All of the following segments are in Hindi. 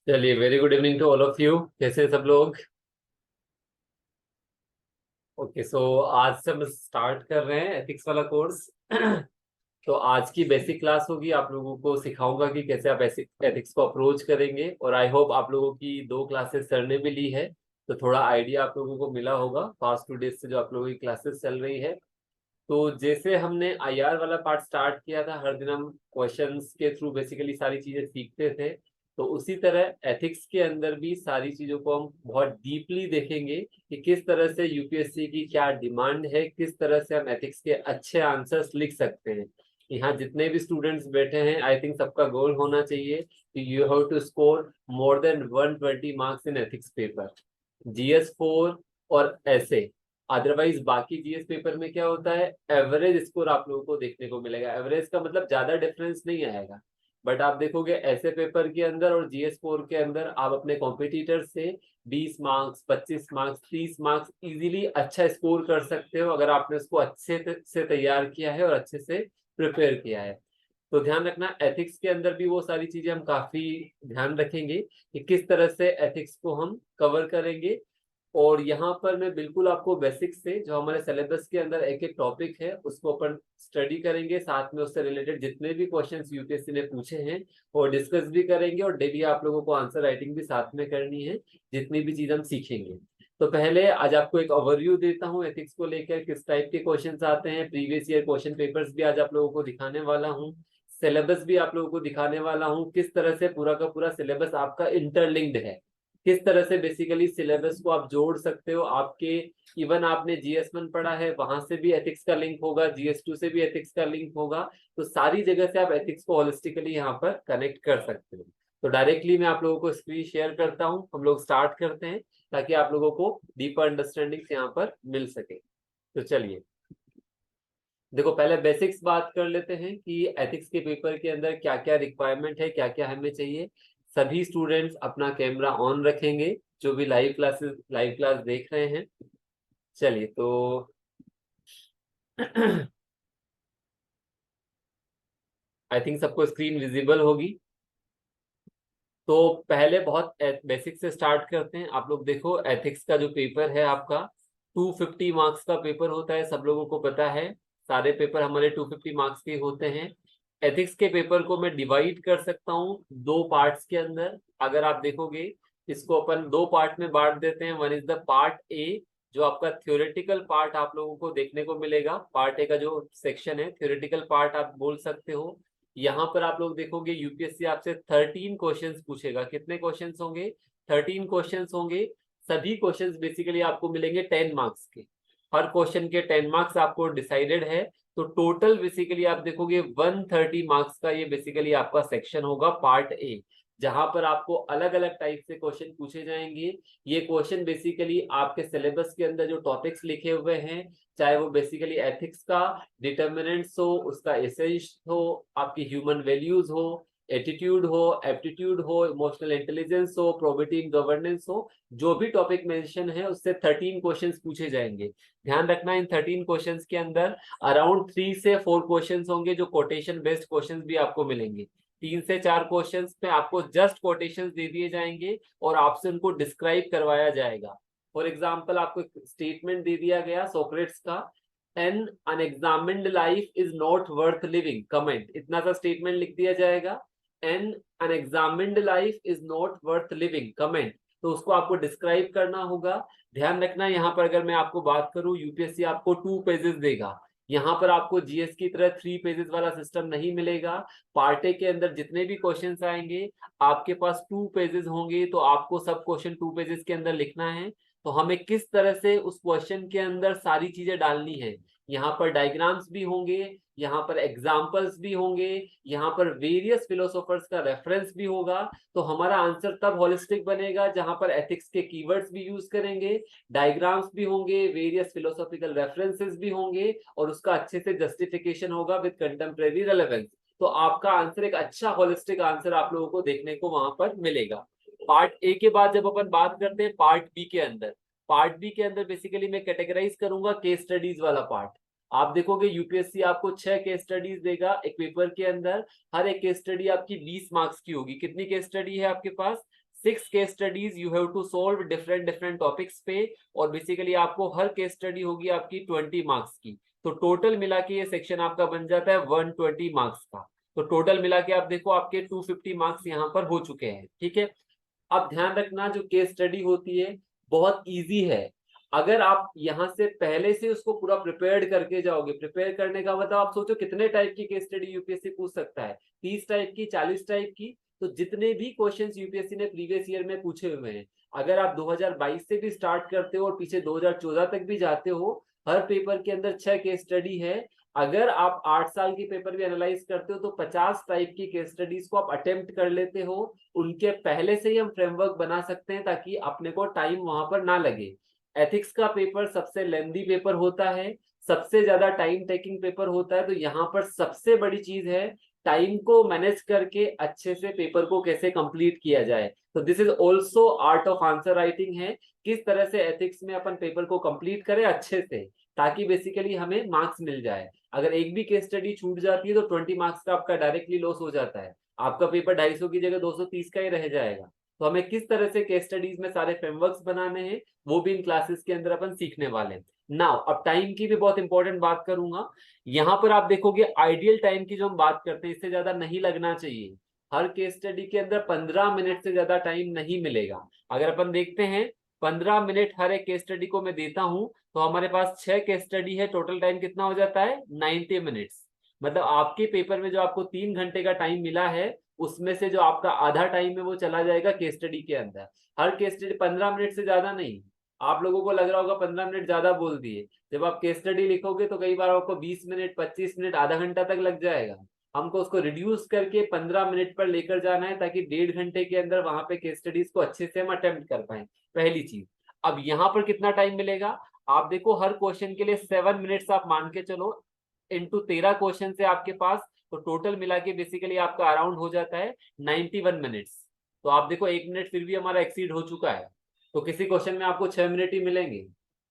चलिए, very good evening to all of you. कैसे हैं सब लोग? ओके, सो आज से हम स्टार्ट कर रहे हैं एथिक्स वाला कोर्स। तो आज की बेसिक क्लास होगी। आप लोगों को सिखाऊंगा कि कैसे आप एथिक्स को अप्रोच करेंगे। और आई होप आप लोगों की 2 क्लासेस सर ने भी ली है, तो थोड़ा आइडिया आप लोगों को मिला होगा पास्ट 2 डेज से जो आप लोगों की क्लासेस चल रही है। तो जैसे हमने आईआर वाला पार्ट स्टार्ट किया था, हर दिन हम क्वेश्चंस के थ्रू बेसिकली सारी चीजें सीखते थे, तो उसी तरह एथिक्स के अंदर भी सारी चीजों को हम बहुत डीपली देखेंगे कि किस तरह से यूपीएससी की क्या डिमांड है, किस तरह से हम एथिक्स के अच्छे आंसर्स लिख सकते हैं। यहाँ जितने भी स्टूडेंट्स बैठे हैं, आई थिंक सबका गोल होना चाहिए कि you have to score more than 120 marks in ethics paper, GS 4 और ऐसे। अदरवाइज बाकी जीएस पेपर में क्या होता है, एवरेज स्कोर आप लोगों को देखने को मिलेगा। एवरेज का मतलब ज्यादा डिफरेंस नहीं आएगा, बट आप देखोगे ऐसे पेपर के अंदर और जीएस 4 के अंदर आप अपने कॉम्पिटिटर से 20 मार्क्स, 25 मार्क्स, 30 मार्क्स इजीली अच्छा स्कोर कर सकते हो, अगर आपने उसको अच्छे से तैयार किया है और अच्छे से प्रिपेयर किया है। तो ध्यान रखना, एथिक्स के अंदर भी वो सारी चीजें हम काफी ध्यान रखेंगे कि किस तरह से एथिक्स को हम कवर करेंगे। और यहाँ पर मैं बिल्कुल आपको बेसिक से जो हमारे सिलेबस के अंदर एक एक टॉपिक है उसको अपन स्टडी करेंगे, साथ में उससे रिलेटेड जितने भी क्वेश्चंस यूपीएससी ने पूछे हैं वो डिस्कस भी करेंगे, और डेली आप लोगों को आंसर राइटिंग भी साथ में करनी है जितनी भी चीज हम सीखेंगे। तो पहले आज आपको एक ओवरव्यू देता हूँ एथिक्स को लेकर, किस टाइप के क्वेश्चंस आते हैं। प्रीवियस ईयर क्वेश्चन पेपर्स भी आज आप लोगों को दिखाने वाला हूँ, सिलेबस भी आप लोगों को दिखाने वाला हूँ, किस तरह से पूरा का पूरा सिलेबस आपका इंटरलिंक्ड है, किस तरह से बेसिकली सिलेबस को आप जोड़ सकते हो आपके। इवन आपने जीएस 1 पढ़ा है, वहां से भी एथिक्स का लिंक होगा, जीएस 2 से भी एथिक्स का लिंक होगा। तो सारी जगह से आप एथिक्स को होलिस्टिकली यहाँ पर कनेक्ट कर सकते हो। तो डायरेक्टली मैं आप लोगों को स्क्रीन शेयर करता हूँ, हम लोग स्टार्ट करते हैं ताकि आप लोगों को डीपर अंडरस्टैंडिंग यहाँ पर मिल सके। तो चलिए, देखो पहले बेसिक्स बात कर लेते हैं कि एथिक्स के पेपर के अंदर क्या क्या रिक्वायरमेंट है, क्या क्या हमें चाहिए। सभी स्टूडेंट्स अपना कैमरा ऑन रखेंगे जो भी लाइव क्लास देख रहे हैं। चलिए तो आई थिंक सबको स्क्रीन विजिबल होगी। तो पहले बहुत बेसिक से स्टार्ट करते हैं। आप लोग देखो, एथिक्स का जो पेपर है आपका 250 मार्क्स का पेपर होता है, सब लोगों को पता है। सारे पेपर हमारे 250 मार्क्स के होते हैं। एथिक्स के पेपर को मैं डिवाइड कर सकता हूँ 2 पार्ट्स के अंदर। अगर आप देखोगे, इसको अपन 2 पार्ट में बांट देते हैं। वन इज द पार्ट ए, जो आपका थ्योरेटिकल पार्ट आप लोगों को देखने को मिलेगा। पार्ट ए का जो सेक्शन है, थ्योरेटिकल पार्ट आप बोल सकते हो। यहाँ पर आप लोग देखोगे यूपीएससी आपसे 13 क्वेश्चंस पूछेगा। कितने क्वेश्चंस होंगे? 13 क्वेश्चंस होंगे। सभी क्वेश्चंस बेसिकली आपको मिलेंगे 10 मार्क्स के। हर क्वेश्चन के 10 मार्क्स आपको डिसाइडेड है। तो टोटल बेसिकली आप देखोगे 130 मार्क्स का ये बेसिकली आपका सेक्शन होगा, पार्ट ए, जहां पर आपको अलग अलग टाइप से क्वेश्चन पूछे जाएंगे। ये क्वेश्चन बेसिकली आपके सिलेबस के अंदर जो टॉपिक्स लिखे हुए हैं, चाहे वो बेसिकली एथिक्स का डिटर्मिनेंट्स हो, उसका एसेंस हो, आपकी ह्यूमन वैल्यूज हो, एटीट्यूड हो, एप्टीट्यूड हो, इमोशनल इंटेलिजेंस हो, प्रोबेटी इन गवर्नेंस हो, जो भी टॉपिक मेंशन है उससे 13 क्वेश्चंस पूछे जाएंगे। ध्यान रखना, इन 13 क्वेश्चंस के अंदर अराउंड 3 से 4 क्वेश्चंस होंगे जो कोटेशन बेस्ड क्वेश्चंस भी आपको मिलेंगे। 3 से 4 क्वेश्चंस में आपको जस्ट कोटेशंस दे दिए जाएंगे और आपसे उनको डिस्क्राइब करवाया जाएगा। फॉर एग्जाम्पल, आपको स्टेटमेंट दे दिया गया सोक्रेट्स का, an unexamined life is not worth living, comment, इतना सा स्टेटमेंट लिख दिया जाएगा। An unexamined life is not worth living, comment. तो उसको आपको डिस्क्राइब करना होगा। ध्यान रखना, यहाँ पर अगर मैं आपको बात करूं, यूपीएससी आपको 2 पेजेस देगा। यहाँ पर आपको जीएस की तरह 3 पेजेस वाला सिस्टम नहीं मिलेगा। पार्ट ए के अंदर जितने भी क्वेश्चंस आएंगे आपके पास 2 पेजेस होंगे, तो आपको सब क्वेश्चन 2 पेजेस के अंदर लिखना है। तो हमें किस तरह से उस क्वेश्चन के अंदर सारी चीजें डालनी है, यहाँ पर डायग्राम्स भी होंगे, यहाँ पर एग्जाम्पल्स भी होंगे, यहाँ पर वेरियस फिलोसोफर्स का रेफरेंस भी होगा। तो हमारा आंसर तब होलिस्टिक बनेगा जहां पर एथिक्स के कीवर्ड्स भी यूज करेंगे, डायग्राम्स भी होंगे, वेरियस फिलोसॉफिकल रेफरेंसेस भी होंगे, और उसका अच्छे से जस्टिफिकेशन होगा विद कंटेम्प्रेरी रेलेवेंस। तो आपका आंसर एक अच्छा होलिस्टिक आंसर आप लोगों को देखने को वहां पर मिलेगा। पार्ट ए के बाद जब अपन बात करते हैं पार्ट बी के अंदर, पार्ट बी के अंदर बेसिकली मैं कैटेगराइज करूंगा केस स्टडीज वाला पार्ट। आप देखोगे यूपीएससी आपको 6 केस स्टडीज देगा एक पेपर के अंदर। हर एक केस स्टडी आपकी 20 मार्क्स की होगी। कितनी केस स्टडी है आपके पास? 6 case studies you have to solve different different topics पे, और बेसिकली आपको हर केस स्टडी होगी आपकी 20 मार्क्स की। तो टोटल मिला के ये सेक्शन आपका बन जाता है 120 मार्क्स का। तो टोटल मिला के आप देखो आपके 250 मार्क्स यहाँ पर हो चुके हैं, ठीक है। अब ध्यान रखना जो केस स्टडी होती है बहुत इजी है। अगर आप यहाँ से पहले से उसको पूरा प्रिपेयर्ड करके जाओगे, प्रिपेयर करने का मतलब आप सोचो कितने टाइप की केस स्टडी यूपीएससी पूछ सकता है, 30 टाइप की, 40 टाइप की। तो जितने भी क्वेश्चंस यूपीएससी ने प्रीवियस ईयर में पूछे हुए हैं, अगर आप 2022 से भी स्टार्ट करते हो और पीछे 2014 तक भी जाते हो, हर पेपर के अंदर 6 केस स्टडी है। अगर आप 8 साल की पेपर भी एनालाइज करते हो तो 50 टाइप की केस स्टडीज को आप अटेम्प्ट कर लेते हो। उनके पहले से ही हम फ्रेमवर्क बना सकते हैं ताकि अपने को टाइम वहां पर ना लगे। एथिक्स का पेपर सबसे लेंदी पेपर होता है, सबसे ज्यादा टाइम टेकिंग पेपर होता है। तो यहाँ पर सबसे बड़ी चीज है टाइम को मैनेज करके अच्छे से पेपर को कैसे कंप्लीट किया जाए। तो this is also art of answer writing है, किस तरह से एथिक्स में अपन पेपर को कंप्लीट करें अच्छे से, ताकि बेसिकली हमें मार्क्स मिल जाए। अगर एक भी केस स्टडी छूट जाती है तो 20 मार्क्स का आपका डायरेक्टली लॉस हो जाता है, आपका पेपर 250 की जगह 230 का ही रह जाएगा। तो हमें किस तरह से केस स्टडीज में सारे फ्रेमवर्क्स बनाने हैं वो भी इन क्लासेस के अंदर अपन सीखने वाले हैं। नाउ अब टाइम की भी बहुत इंपॉर्टेंट बात करूंगा। यहाँ पर आप देखोगे आइडियल टाइम की जो हम बात करते हैं इससे ज्यादा नहीं लगना चाहिए। हर केस स्टडी के अंदर 15 मिनट से ज्यादा टाइम नहीं मिलेगा। अगर अपन देखते हैं 15 मिनट हर एक केस स्टडी को मैं देता हूं, तो हमारे पास 6 केस स्टडी है, टोटल टाइम कितना हो जाता है 90 मिनट्स। मतलब आपके पेपर में जो आपको 3 घंटे का टाइम मिला है उसमें से जो आपका आधा टाइम है वो चला जाएगा केस स्टडी के अंदर। हर केस स्टडी 15 मिनट से ज्यादा नहीं। आप लोगों को लग रहा होगा 15 मिनट ज्यादा बोल दिए, जब आप केस स्टडी लिखोगे तो कई बार आपको 20 मिनट, 25 मिनट, आधा घंटा तक लग जाएगा। हमको उसको रिड्यूस करके 15 मिनट पर लेकर जाना है ताकि 1.5 घंटे के अंदर वहां पे केस स्टडीज को अच्छे से हम अटेम्प्ट कर पाए, पहली चीज। अब यहाँ पर कितना टाइम मिलेगा आप देखो, हर क्वेश्चन के लिए 7 मिनट्स आप मान के चलो, इंटू 13 क्वेश्चन है आपके पास, तो टोटल मिला के बेसिकली आपका अराउंड हो जाता है 91 मिनट्स। तो आप देखो 1 मिनट फिर भी हमारा एक्सीड हो चुका है। तो किसी क्वेश्चन में आपको 6 मिनट ही मिलेंगे।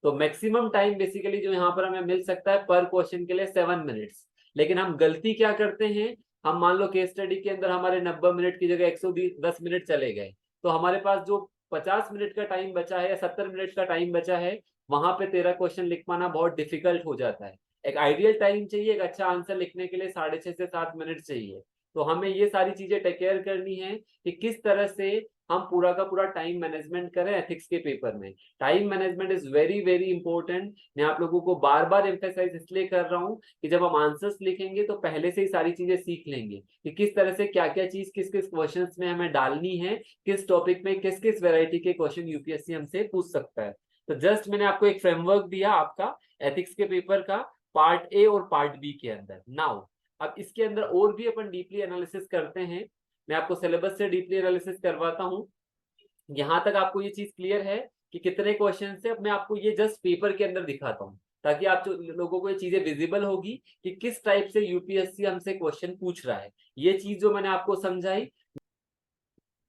तो मैक्सिमम टाइम बेसिकली जो यहाँ पर हमें मिल सकता है पर क्वेश्चन के लिए 7 मिनट्स। लेकिन हम गलती क्या करते हैं, हम मान लो केस स्टडी के अंदर हमारे 90 मिनट की जगह 110 मिनट चले गए, तो हमारे पास जो 50 मिनट का टाइम बचा है या 70 मिनट का टाइम बचा है, वहां पे 13 क्वेश्चन लिख पाना बहुत डिफिकल्ट हो जाता है। एक आइडियल टाइम चाहिए, एक अच्छा आंसर लिखने के लिए 6.5 से 7 मिनट चाहिए। तो हमें ये सारी चीजें टेक केयर करनी है कि किस तरह से हम पूरा का पूरा टाइम मैनेजमेंट करें एथिक्स के पेपर में। Time management is very very important. मैं आप लोगों को बार बार एम्फेसाइज इसलिए कर रहा हूँ कि जब हम आंसर्स लिखेंगे तो पहले से ही सारी चीजें सीख लेंगे कि किस तरह से क्या क्या चीज किस किस क्वेश्चन में हमें डालनी है, किस टॉपिक में किस किस वेराइटी के क्वेश्चन यूपीएससी हमसे पूछ सकता है। तो जस्ट मैंने आपको एक फ्रेमवर्क दिया आपका एथिक्स के पेपर का, पार्ट ए और पार्ट बी के अंदर। नाउ अब इसके अंदर और भी अपन डीपली एनालिसिस करते हैं। मैं आपको सिलेबस से डीपली एनालिसिस करवाता हूँ। यहां तक आपको ये चीज क्लियर है कि कितने क्वेश्चन है। अब मैं आपको ये जस्ट पेपर के अंदर दिखाता हूँ ताकि आप जो लोगों को ये चीजें विजिबल होगी कि किस टाइप से यूपीएससी हमसे क्वेश्चन पूछ रहा है। ये चीज जो मैंने आपको समझाई,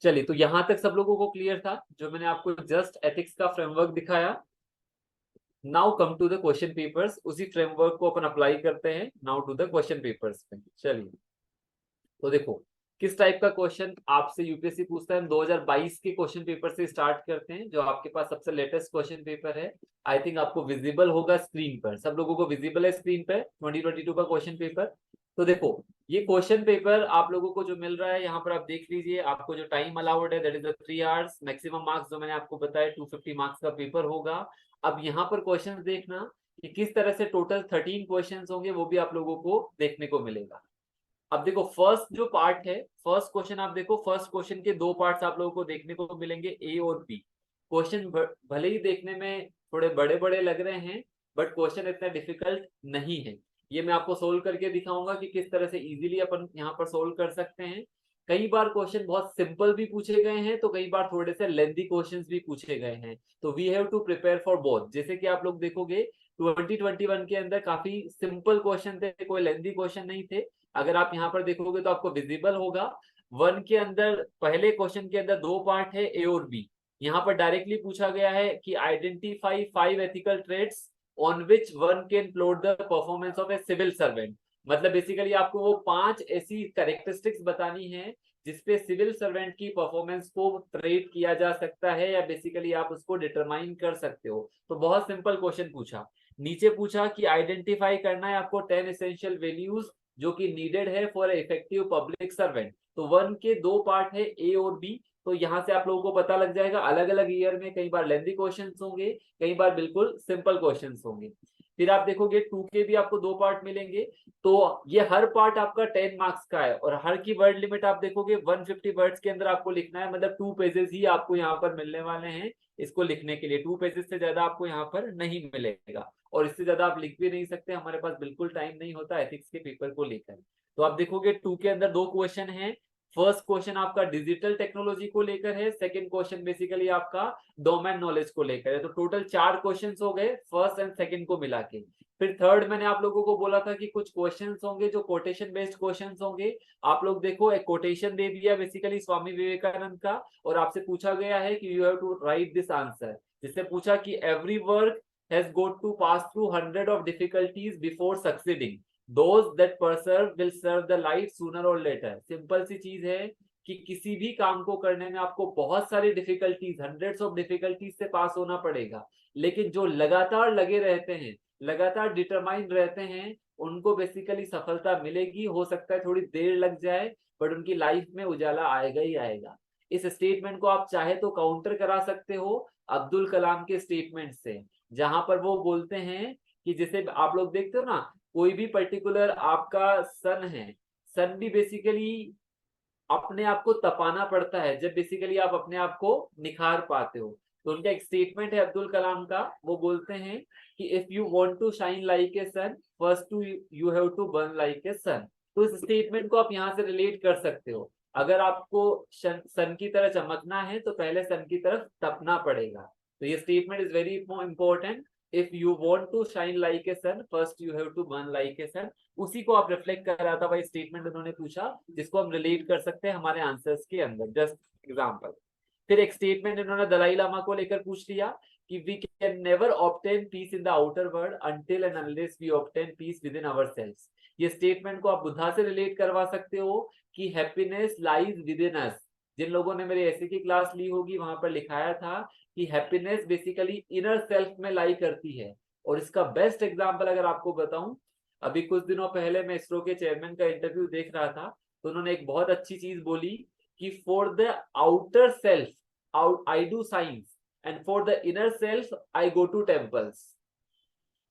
चलिए तो यहां तक सब लोगों को क्लियर था जो मैंने आपको जस्ट एथिक्स का फ्रेमवर्क दिखाया। Now come to the question papers, उसी फ्रेमवर्क को अपन अप्लाई करते हैं now to the question papers पे। चलिए तो देखो किस टाइप का क्वेश्चन आपसे यूपीएससी पूछता है। हम 2022 के क्वेश्चन पेपर से स्टार्ट करते हैं जो आपके पास सबसे लेटेस्ट क्वेश्चन पेपर है। आई थिंक आपको विजिबल होगा स्क्रीन पर, सब लोगों को विजिबल है स्क्रीन पर 2022 का क्वेश्चन पेपर। तो देखो ये क्वेश्चन पेपर आप लोगों को जो मिल रहा है यहाँ पर आप देख लीजिए। आपको जो टाइम अलाउड है that is 3 hours, maximum marks जो मैंने आपको बताया 250 मार्क्स का पेपर होगा। अब यहाँ पर क्वेश्चन देखना कि किस तरह से टोटल 13 क्वेश्चन होंगे वो भी आप लोगों को देखने को मिलेगा। अब देखो फर्स्ट जो पार्ट है, फर्स्ट क्वेश्चन आप देखो, फर्स्ट क्वेश्चन के दो पार्ट्स आप लोगों को देखने को मिलेंगे, ए और बी। क्वेश्चन भले ही देखने में थोड़े बड़े बड़े लग रहे हैं बट क्वेश्चन इतना डिफिकल्ट नहीं है। ये मैं आपको सोल्व करके दिखाऊंगा कि किस तरह से इजीली अपन यहाँ पर सोल्व कर सकते हैं। कई बार क्वेश्चन बहुत सिंपल भी पूछे गए हैं तो कई बार थोड़े से लेंथी क्वेश्चंस भी पूछे गए हैं। तो we have to prepare for both. जैसे कि आप लोग देखोगे 2021 के अंदर काफी सिंपल क्वेश्चन थे, कोई लेंथी क्वेश्चन नहीं थे। अगर आप यहाँ पर देखोगे तो आपको विजिबल होगा। वन के अंदर पहले क्वेश्चन के अंदर दो पार्ट है ए और बी। यहाँ पर डायरेक्टली पूछा गया है कि identify 5 ethical traits on which one can plot the performance of a civil servant. मतलब बेसिकली आपको वो 5 ऐसी कैरेक्टरिस्टिक्स बतानी है जिसपे सिविल सर्वेंट की परफॉर्मेंस को ट्रेड किया जा सकता है या बेसिकली आप उसको डिटरमाइन कर सकते हो। तो बहुत सिंपल क्वेश्चन पूछा। नीचे पूछा कि आइडेंटिफाई करना है आपको 10 एसेंशियल वैल्यूज जो कि नीडेड है फॉर इफेक्टिव पब्लिक सर्वेंट। तो वन के दो पार्ट है, ए और बी। तो यहाँ से आप लोगों को पता लग जाएगा, अलग अलग ईयर में कई बार लेंथी क्वेश्चंस होंगे, कई बार बिल्कुल सिंपल क्वेश्चंस होंगे। फिर आप देखोगे 2 के भी आपको दो पार्ट मिलेंगे। तो ये हर पार्ट आपका 10 मार्क्स का है और हर की वर्ड लिमिट आप देखोगे 150 वर्ड्स के अंदर आपको लिखना है, मतलब 2 पेजेस ही आपको यहाँ पर मिलने वाले हैं इसको लिखने के लिए। 2 पेजेस से ज्यादा आपको यहाँ पर नहीं मिलेगा और इससे ज्यादा आप लिख भी नहीं सकते, हमारे पास बिल्कुल टाइम नहीं होता एथिक्स के पेपर को लेकर। तो आप देखोगे 2 के अंदर दो क्वेश्चन है। फर्स्ट क्वेश्चन आपका डिजिटल टेक्नोलॉजी को लेकर है, सेकंड क्वेश्चन बेसिकली आपका डोमेन नॉलेज को लेकर है। तो टोटल 4 क्वेश्चंस हो गए फर्स्ट एंड सेकंड को मिला के। फिर थर्ड मैंने आप लोगों को बोला था कि कुछ क्वेश्चंस होंगे जो कोटेशन बेस्ड क्वेश्चंस होंगे। आप लोग देखो, एक कोटेशन दे दिया बेसिकली स्वामी विवेकानंद का और आपसे पूछा गया है कि you have to write this answer, जिससे पूछा कि every work has got to pass through 100 of difficulties before succeeding, those that persevere will serve the light sooner or later। Simple सी चीज है कि किसी भी काम को करने में आपको बहुत सारी डिफिकल्टीज, हंड्रेड्स ऑफ डिफिकल्टीज से पास होना पड़ेगा, लेकिन जो लगातार लगे रहते हैं, लगातार डिटरमाइंड रहते हैं, उनको बेसिकली सफलता मिलेगी। हो सकता है थोड़ी देर लग जाए बट उनकी लाइफ में उजाला आएगा ही आएगा। इस स्टेटमेंट को आप चाहे तो काउंटर करा सकते हो अब्दुल कलाम के स्टेटमेंट से, जहां पर वो बोलते हैं कि जैसे आप लोग देखते हो ना, कोई भी पर्टिकुलर आपका सन है, सन भी बेसिकली अपने आप को तपाना पड़ता है जब बेसिकली आप अपने आप को निखार पाते हो। तो उनका एक स्टेटमेंट है अब्दुल कलाम का, वो बोलते हैं कि if you want to shine like a sun, first to you have to burn like a sun. तो इस स्टेटमेंट को आप यहाँ से रिलेट कर सकते हो। अगर आपको सन की तरह चमकना है तो पहले सन की तरफ तपना पड़ेगा। तो ये statement is very important. If you want to shine like a sun, first you have to burn like a sun. उसी को आप रिफ्लेक्ट कर रहा था भाई स्टेटमेंट उन्होंने पूछा, जिसको हम रिलेट कर सकते हैं हमारे आंसर्स के अंदर। Just example. फिर एक स्टेटमेंट इन्होंने दलाई लामा को लेकर पूछ लिया कि we can never obtain peace in the outer world until and unless we obtain peace within ourselves. ये स्टेटमेंट को आप बुद्धा से रिलेट करवा सकते हो कि happiness lies within us. जिन लोगों ने मेरी ऐसे की क्लास ली होगी वहां पर लिखाया था कि हैप्पीनेस बेसिकली इनर सेल्फ में लाई करती है। और इसका बेस्ट एग्जांपल अगर आपको बताऊं, अभी कुछ दिनों पहले मैं इसरो के चेयरमैन का इंटरव्यू देख रहा था, तो उन्होंने एक बहुत अच्छी चीज बोली कि for the outer self I do science and for the inner self I go to temples.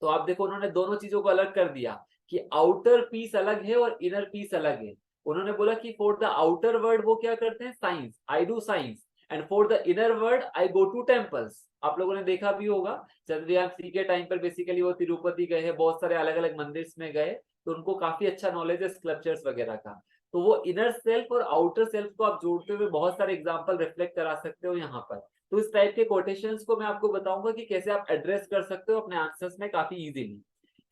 तो आप देखो उन्होंने दोनों चीजों को अलग कर दिया कि आउटर पीस अलग है और इनर पीस अलग है। उन्होंने बोला कि फॉर द आउटर वर्ल्ड वो क्या करते हैं, science, I do science, and for the inner world I go to temples. आप लोगों ने देखा भी होगा चंद्रयान 3 के टाइम पर बेसिकली वो तिरुपति गए हैं, बहुत सारे अलग अलग मंदिर में गए, तो उनको काफी अच्छा नॉलेज है स्कल्पचर्स वगैरह का। तो वो इनर सेल्फ और आउटर सेल्फ को आप जोड़ते हुए बहुत सारे एग्जांपल रिफ्लेक्ट करा सकते हो यहाँ पर। तो इस टाइप के कोटेशंस को मैं आपको बताऊंगा कि कैसे आप एड्रेस कर सकते हो अपने आंसर्स में काफी इजीली।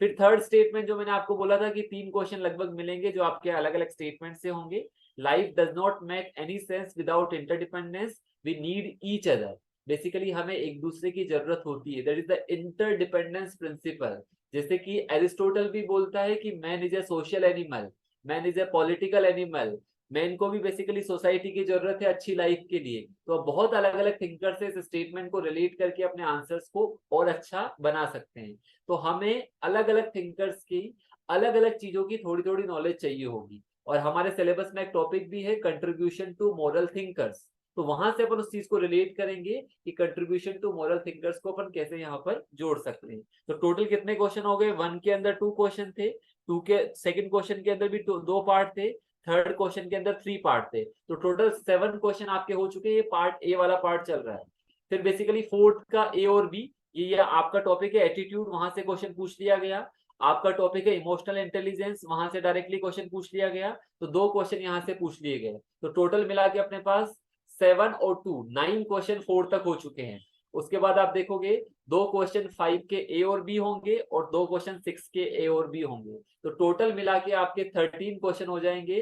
फिर थर्ड स्टेटमेंट जो मैंने आपको बोला था कि 3 क्वेश्चन लगभग मिलेंगे जो आपके अलग अलग स्टेटमेंट से होंगे। Life does not make any sense without interdependence, we need each other. Basically हमें एक दूसरे की जरूरत होती है, that is the interdependence principle. जैसे कि एरिस्टोटल भी बोलता है कि man is a social animal, man is a political animal, man को भी बेसिकली सोसाइटी की जरूरत है अच्छी लाइफ के लिए। तो बहुत अलग अलग थिंकर से इस स्टेटमेंट को रिलेट करके अपने आंसर्स को और अच्छा बना सकते हैं। तो हमें अलग अलग थिंकर्स की अलग अलग चीजों की थोड़ी थोड़ी नॉलेज चाहिए होगी। और हमारे सिलेबस में एक टॉपिक भी है कंट्रीब्यूशन टू मॉरल थिंकर्स, तो वहां से अपन उस चीज को रिलेट करेंगे कि कंट्रीब्यूशन टू मॉरल थिंकर्स को अपन कैसे यहाँ पर जोड़ सकते हैं। तो टोटल कितने क्वेश्चन हो गए, 1 के अंदर 2 क्वेश्चन थे, 2 के सेकंड क्वेश्चन के अंदर भी 2 पार्ट थे, थर्ड क्वेश्चन के अंदर 3 पार्ट थे। तो टोटल 7 क्वेश्चन आपके हो चुके हैं, ये पार्ट ए वाला पार्ट चल रहा है। फिर बेसिकली फोर्थ का ए और बी, ये आपका टॉपिक है एटीट्यूड, वहां से क्वेश्चन पूछ लिया गया। आपका टॉपिक है इमोशनल इंटेलिजेंस, वहां से डायरेक्टली क्वेश्चन पूछ लिया गया। तो 2 क्वेश्चन यहाँ से पूछ लिए गए। तो टोटल मिला के अपने पास 7 और 2 9 क्वेश्चन 4 तक हो चुके हैं। उसके बाद आप देखोगे 2 क्वेश्चन 5 के ए और बी होंगे और 2 क्वेश्चन 6 के ए और बी होंगे। तो टोटल मिला के आपके 13 क्वेश्चन हो जाएंगे।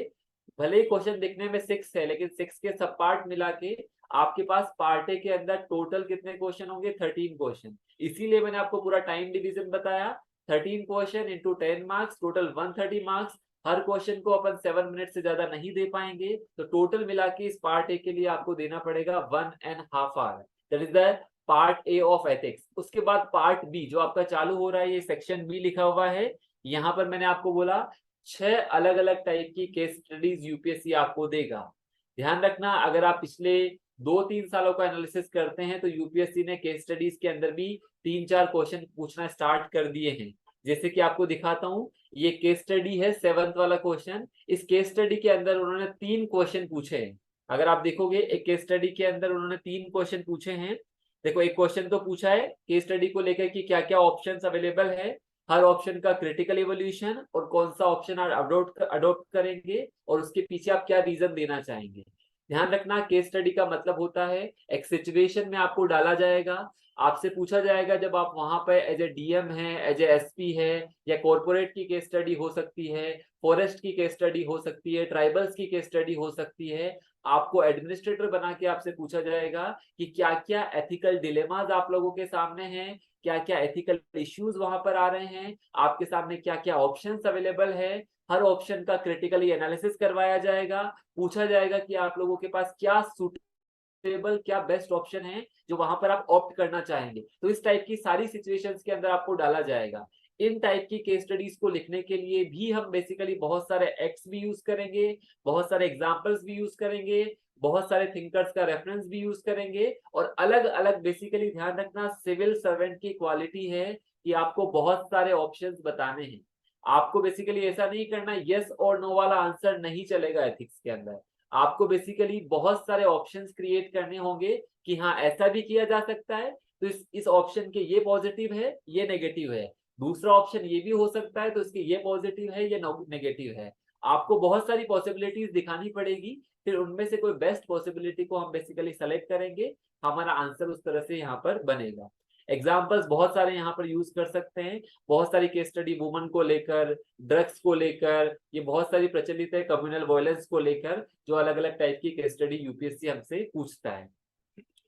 भले ही क्वेश्चन दिखने में 6 है, लेकिन 6 के सब पार्ट मिला के आपके पास पार्ट ए के अंदर टोटल कितने क्वेश्चन होंगे, 13 क्वेश्चन। इसीलिए मैंने आपको पूरा टाइम डिवीजन बताया, 13 question into 10 marks, total 130 marks. हर क्वेश्चन को अपन 7 मिनट से ज्यादा नहीं दे पाएंगे, तो टोटल मिला के इस पार्ट ए के लिए आपको देना पड़ेगा 1.5 hour. That is the part A of ethics. उसके बाद पार्ट बी जो आपका चालू हो रहा है, ये सेक्शन बी लिखा हुआ है। यहाँ पर मैंने आपको बोला 6 अलग अलग टाइप की केस स्टडीज यूपीएससी आपको देगा। ध्यान रखना, अगर आप पिछले 2-3 सालों का एनालिसिस करते हैं तो यूपीएससी ने केस स्टडीज के अंदर भी 3-4 क्वेश्चन पूछना स्टार्ट कर दिए हैं। जैसे कि आपको दिखाता हूं, ये केस स्टडी है 7th वाला क्वेश्चन। इस केस स्टडी के अंदर उन्होंने 3 क्वेश्चन पूछे हैं। अगर आप देखोगे एक केस स्टडी के अंदर उन्होंने 3 क्वेश्चन पूछे हैं। देखो, एक क्वेश्चन तो पूछा है केस स्टडी को लेकर कि क्या क्या ऑप्शंस अवेलेबल है, हर ऑप्शन का क्रिटिकल इवोल्यूशन और कौन सा ऑप्शन आप अडोप्ट करेंगे और उसके पीछे आप क्या रीजन देना चाहेंगे। ध्यान रखना, केस स्टडी का मतलब होता है एक सिचुएशन में आपको डाला जाएगा, आपसे पूछा जाएगा जब आप वहां पे एज ए डीएम है, एज ए एसपी है, या कॉर्पोरेट की केस स्टडी हो सकती है, फॉरेस्ट की केस स्टडी हो सकती है, ट्राइबल्स की केस स्टडी हो सकती है। आपको एडमिनिस्ट्रेटर बना के आपसे पूछा जाएगा कि क्या क्या एथिकल डिलेमाज आप लोगों के सामने हैं, क्या क्या एथिकल इश्यूज वहां पर आ रहे हैं, आपके सामने क्या क्या ऑप्शंस अवेलेबल है। हर ऑप्शन का क्रिटिकली एनालिसिस करवाया जाएगा, पूछा जाएगा कि आप लोगों के पास क्या सूटेबल, क्या बेस्ट ऑप्शन है जो वहां पर आप ऑप्ट करना चाहेंगे। तो इस टाइप की सारी सिचुएशंस के अंदर आपको डाला जाएगा। इन टाइप की केस स्टडीज को लिखने के लिए भी हम बेसिकली बहुत सारे एक्ट्स भी यूज करेंगे, बहुत सारे एग्जांपल्स भी यूज करेंगे, बहुत सारे थिंकर्स का रेफरेंस भी यूज करेंगे। और अलग अलग बेसिकली ध्यान रखना, सिविल सर्वेंट की क्वालिटी है कि आपको बहुत सारे ऑप्शंस बताने हैं। आपको बेसिकली ऐसा नहीं करना यस और नो वाला आंसर नहीं चलेगा एथिक्स के अंदर। आपको बेसिकली बहुत सारे ऑप्शंस क्रिएट करने होंगे कि हाँ ऐसा भी किया जा सकता है, तो इस ऑप्शन के ये पॉजिटिव है, ये नेगेटिव है, दूसरा ऑप्शन ये भी हो सकता है तो इसके ये पॉजिटिव है, ये नेगेटिव है। आपको बहुत सारी पॉसिबिलिटीज दिखानी पड़ेगी, फिर उनमें से कोई बेस्ट पॉसिबिलिटी को हम बेसिकली सेलेक्ट करेंगे, हमारा आंसर उस तरह से यहाँ पर बनेगा। एग्जाम्पल्स बहुत सारे यहाँ पर यूज कर सकते हैं, बहुत सारी केस स्टडी वुमन को लेकर, ड्रग्स को लेकर, ये बहुत सारी प्रचलित है, कम्युनल वायलेंस को लेकर, जो अलग अलग टाइप की केस स्टडी यूपीएससी हमसे पूछता है।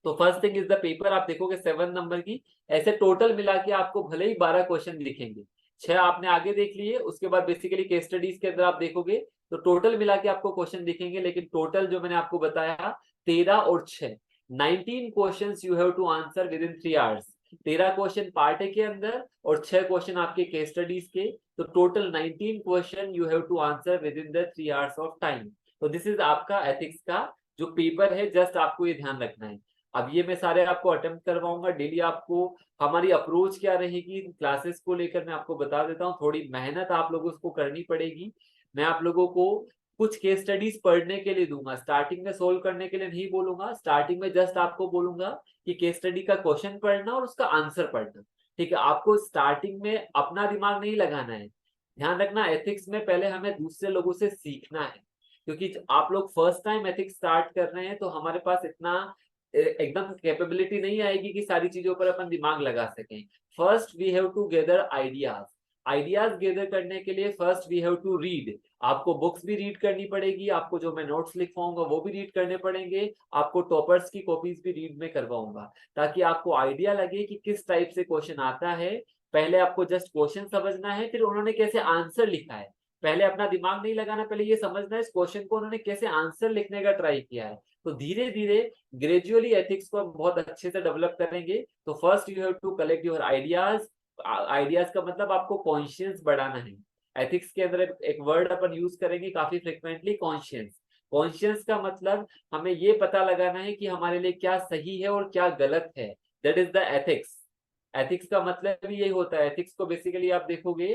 तो first thing is the paper, आप देखोगे 7 नंबर की, ऐसे टोटल मिला के आपको भले ही 12 क्वेश्चन दिखेंगे, 6 आपने आगे देख लिए, उसके बाद बेसिकली केस स्टडीज के अंदर आप देखोगे तो टोटल मिला के आपको क्वेश्चन दिखेंगे। लेकिन टोटल जो मैंने आपको बताया 13 और 6, 19 question you have to answer within 3 hours. 13 question part A के अंदर और 6 क्वेश्चन आपके केस स्टडीज के, तो total 19 question you have to answer within the 3 hours of time. तो दिस इज आपका एथिक्स का जो पेपर है, जस्ट आपको ये ध्यान रखना है। अब ये मैं सारे आपको अटेम्प्ट करवाऊंगा डेली। आपको हमारी अप्रोच क्या रहेगी क्लासेस को लेकर मैं आपको बता देता हूँ। थोड़ी मेहनत आप लोगों को करनी पड़ेगी। मैं आप लोगों को कुछ केस स्टडीज पढ़ने के लिए दूंगा, स्टार्टिंग में सोल्व करने के लिए नहीं बोलूंगा। स्टार्टिंग में जस्ट आपको बोलूंगा कि केस स्टडी का क्वेश्चन पढ़ना और उसका आंसर पढ़ना। ठीक है, आपको स्टार्टिंग में अपना दिमाग नहीं लगाना है। ध्यान रखना, एथिक्स में पहले हमें दूसरे लोगों से सीखना है, क्योंकि आप लोग फर्स्ट टाइम एथिक्स स्टार्ट कर रहे हैं तो हमारे पास इतना एकदम कैपेबिलिटी नहीं आएगी कि सारी चीजों पर अपन दिमाग लगा सकें। First we have to gather ideas gather करने के लिए first we have to read. आपको बुक्स भी रीड करनी पड़ेगी, आपको जो मैं नोट्स लिखवाऊंगा वो भी रीड करने पड़ेंगे, आपको टॉपर्स की कॉपीज भी रीड में करवाऊंगा, ताकि आपको आइडिया लगे कि किस टाइप से क्वेश्चन आता है। पहले आपको जस्ट क्वेश्चन समझना है, फिर उन्होंने कैसे आंसर लिखा है। पहले अपना दिमाग नहीं लगाना, पहले ये समझना है इस क्वेश्चन को उन्होंने कैसे आंसर लिखने का ट्राई किया है। तो धीरे धीरे ग्रेजुअली एथिक्स को हम बहुत अच्छे से डेवलप करेंगे। तो first you have to collect your ideas. Ideas का मतलब आपको कॉन्शियस बढ़ाना है। एथिक्स के अंदर एक वर्ड अपन यूज करेंगे काफी फ्रिक्वेंटली, कॉन्शियस। कॉन्शियस का मतलब हमें ये पता लगाना है कि हमारे लिए क्या सही है और क्या गलत है। That is the ethics. Ethics का मतलब भी यही होता है। एथिक्स को बेसिकली आप देखोगे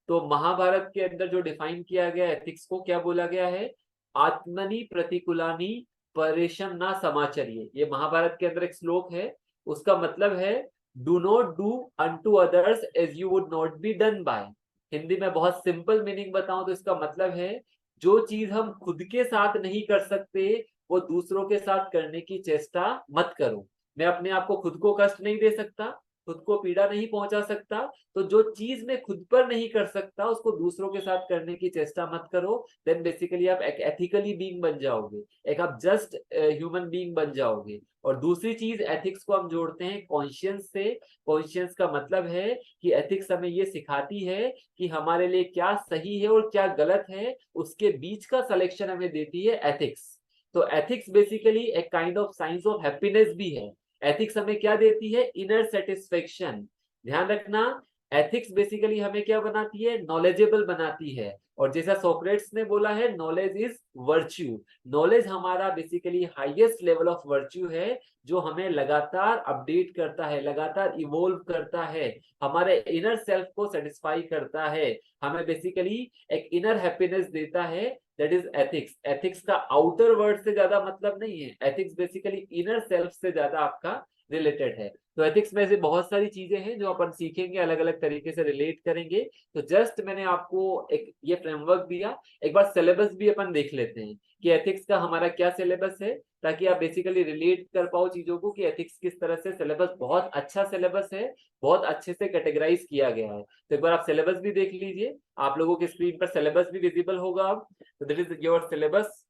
तो महाभारत के अंदर जो डिफाइन किया गया एथिक्स को, क्या बोला गया है, आत्मनि प्रतिकूलानि परेशम ना समाचरिए। ये महाभारत के अंदर एक श्लोक है, उसका मतलब है do not do unto others as you would not be done by. Hindi में बहुत सिंपल मीनिंग बताऊं तो इसका मतलब है जो चीज हम खुद के साथ नहीं कर सकते वो दूसरों के साथ करने की चेष्टा मत करो। मैं अपने आप को खुद को कष्ट नहीं दे सकता, खुद को पीड़ा नहीं पहुंचा सकता, तो जो चीज मैं खुद पर नहीं कर सकता उसको दूसरों के साथ करने की चेष्टा मत करो। देन बेसिकली आप एक एथिकली बीइंग बन जाओगे, एक आप जस्ट ह्यूमन बीइंग बन जाओगे। और दूसरी चीज एथिक्स को हम जोड़ते हैं कॉन्शियंस से। कॉन्शियंस का मतलब है कि एथिक्स हमें ये सिखाती है कि हमारे लिए क्या सही है और क्या गलत है, उसके बीच का सिलेक्शन हमें देती है एथिक्स। तो एथिक्स बेसिकली एक kind of science of happiness भी है। एथिक्स हमें क्या देती है? Inner satisfaction. ध्यान रखना, एथिक्स बेसिकली हमें क्या बनाती है? नॉलेजेबल बनाती है। और जैसा सोक्रेट्स ने बोला है, नॉलेज इज वर्च्यू। नॉलेज हमारा basically highest level of virtue है, जो हमें लगातार अपडेट करता है, लगातार इवोल्व करता है, हमारे इनर सेल्फ को सेटिस्फाई करता है, हमें बेसिकली एक इनर हैप्पीनेस देता है। That is ethics. एथिक्स का आउटर वर्ड से ज्यादा मतलब नहीं है, एथिक्स बेसिकली इनर सेल्फ से ज्यादा आपका रिलेटेड है। तो एथिक्स में से बहुत सारी चीजें हैं जो अपन सीखेंगे, अलग अलग तरीके से रिलेट करेंगे। तो जस्ट मैंने आपको एक ये फ्रेमवर्क दिया। एक बार सिलेबस भी अपन देख लेते हैं कि एथिक्स का हमारा क्या सिलेबस है, ताकि आप बेसिकली रिलेट कर पाओ चीजों को कि एथिक्स किस तरह से। सिलेबस बहुत अच्छा सिलेबस है, बहुत अच्छे से कैटेगराइज किया गया है। तो एक बार आप सिलेबस भी देख लीजिए, आप लोगों के स्क्रीन पर सिलेबस भी विजिबल होगा अब। तो दिस इज योर सिलेबस।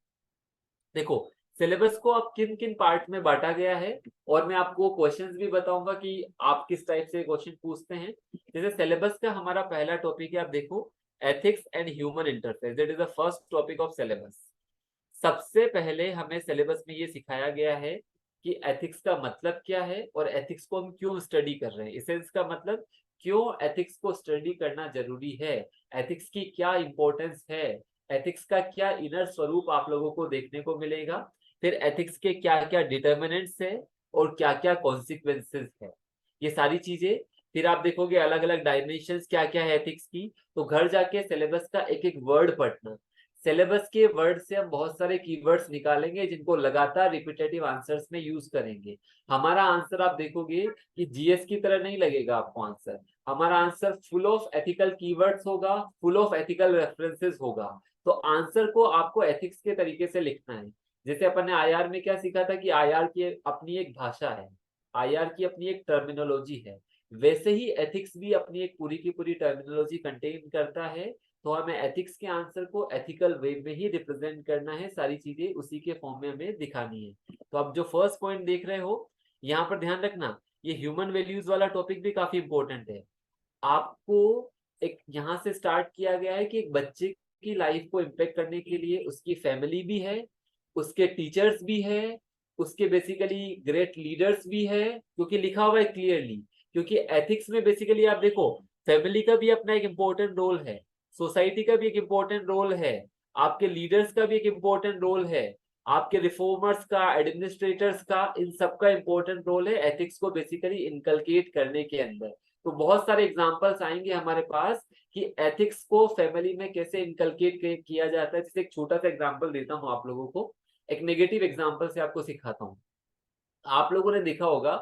देखो, सिलेबस को अब किन किन पार्ट में बांटा गया है, और मैं आपको क्वेश्चंस भी बताऊंगा कि आप किस टाइप से क्वेश्चन पूछते हैं। जैसे सिलेबस का हमारा पहला टॉपिक है, आप देखो, ethics and human interface. That is the first topic of syllabus. सबसे पहले हमें सिलेबस में ये सिखाया गया है कि एथिक्स का मतलब क्या है और एथिक्स को हम क्यों स्टडी कर रहे हैं। इसेंस का मतलब क्यों एथिक्स को स्टडी करना जरूरी है, एथिक्स की क्या इंपॉर्टेंस है, एथिक्स का क्या इनर स्वरूप आप लोगों को देखने को मिलेगा, फिर एथिक्स के क्या क्या डिटर्मिनेंट्स है और क्या क्या कॉन्सिक्वेंसेस है, ये सारी चीजें। फिर आप देखोगे अलग अलग डायमेंशंस क्या क्या है एथिक्स की। तो घर जाके सिलेबस का एक एक वर्ड पढ़ना। सिलेबस के वर्ड से हम बहुत सारे कीवर्ड्स निकालेंगे जिनको लगातार रिपीटेटिव आंसर्स में यूज करेंगे। हमारा आंसर आप देखोगे कि जीएस की तरह नहीं लगेगा आपको आंसर। हमारा answer full of ethical keywords होगा, फुल ऑफ एथिकल रेफरेंसेस होगा। तो आंसर को आपको एथिक्स के तरीके से लिखना है। जैसे अपन ने आईआर में क्या सीखा था कि आईआर की अपनी एक भाषा है, आईआर की अपनी एक टर्मिनोलॉजी है, वैसे ही एथिक्स भी अपनी एक पूरी की पूरी टर्मिनोलॉजी कंटेन करता है। तो हमें एथिक्स के आंसर को एथिकल वे में ही रिप्रेजेंट करना है, सारी चीजें उसी के फॉर्म में हमें दिखानी है। तो अब जो फर्स्ट पॉइंट देख रहे हो, यहाँ पर ध्यान रखना, ये ह्यूमन वैल्यूज वाला टॉपिक भी काफी इंपॉर्टेंट है। आपको एक यहाँ से स्टार्ट किया गया है कि एक बच्चे की लाइफ को इम्पेक्ट करने के लिए उसकी फैमिली भी है, उसके टीचर्स भी है, उसके बेसिकली ग्रेट लीडर्स भी है, क्योंकि लिखा हुआ है क्लियरली। क्योंकि एथिक्स में बेसिकली आप देखो, फैमिली का भी अपना एक इम्पोर्टेंट रोल है, सोसाइटी का भी एक इम्पोर्टेंट रोल है, आपके लीडर्स का भी एक इम्पोर्टेंट रोल है, आपके रिफॉर्मर्स का, एडमिनिस्ट्रेटर्स का, इन सबका इम्पोर्टेंट रोल है एथिक्स को बेसिकली इनकलकेट करने के अंदर। तो बहुत सारे एग्जांपल्स आएंगे हमारे पास कि एथिक्स को फैमिली में कैसे इनकलकेट किया जाता है। जैसे एक छोटा सा एग्जांपल देता हूँ आप लोगों को, एक नेगेटिव एग्जांपल से आपको सिखाता हूँ। आप लोगों ने देखा होगा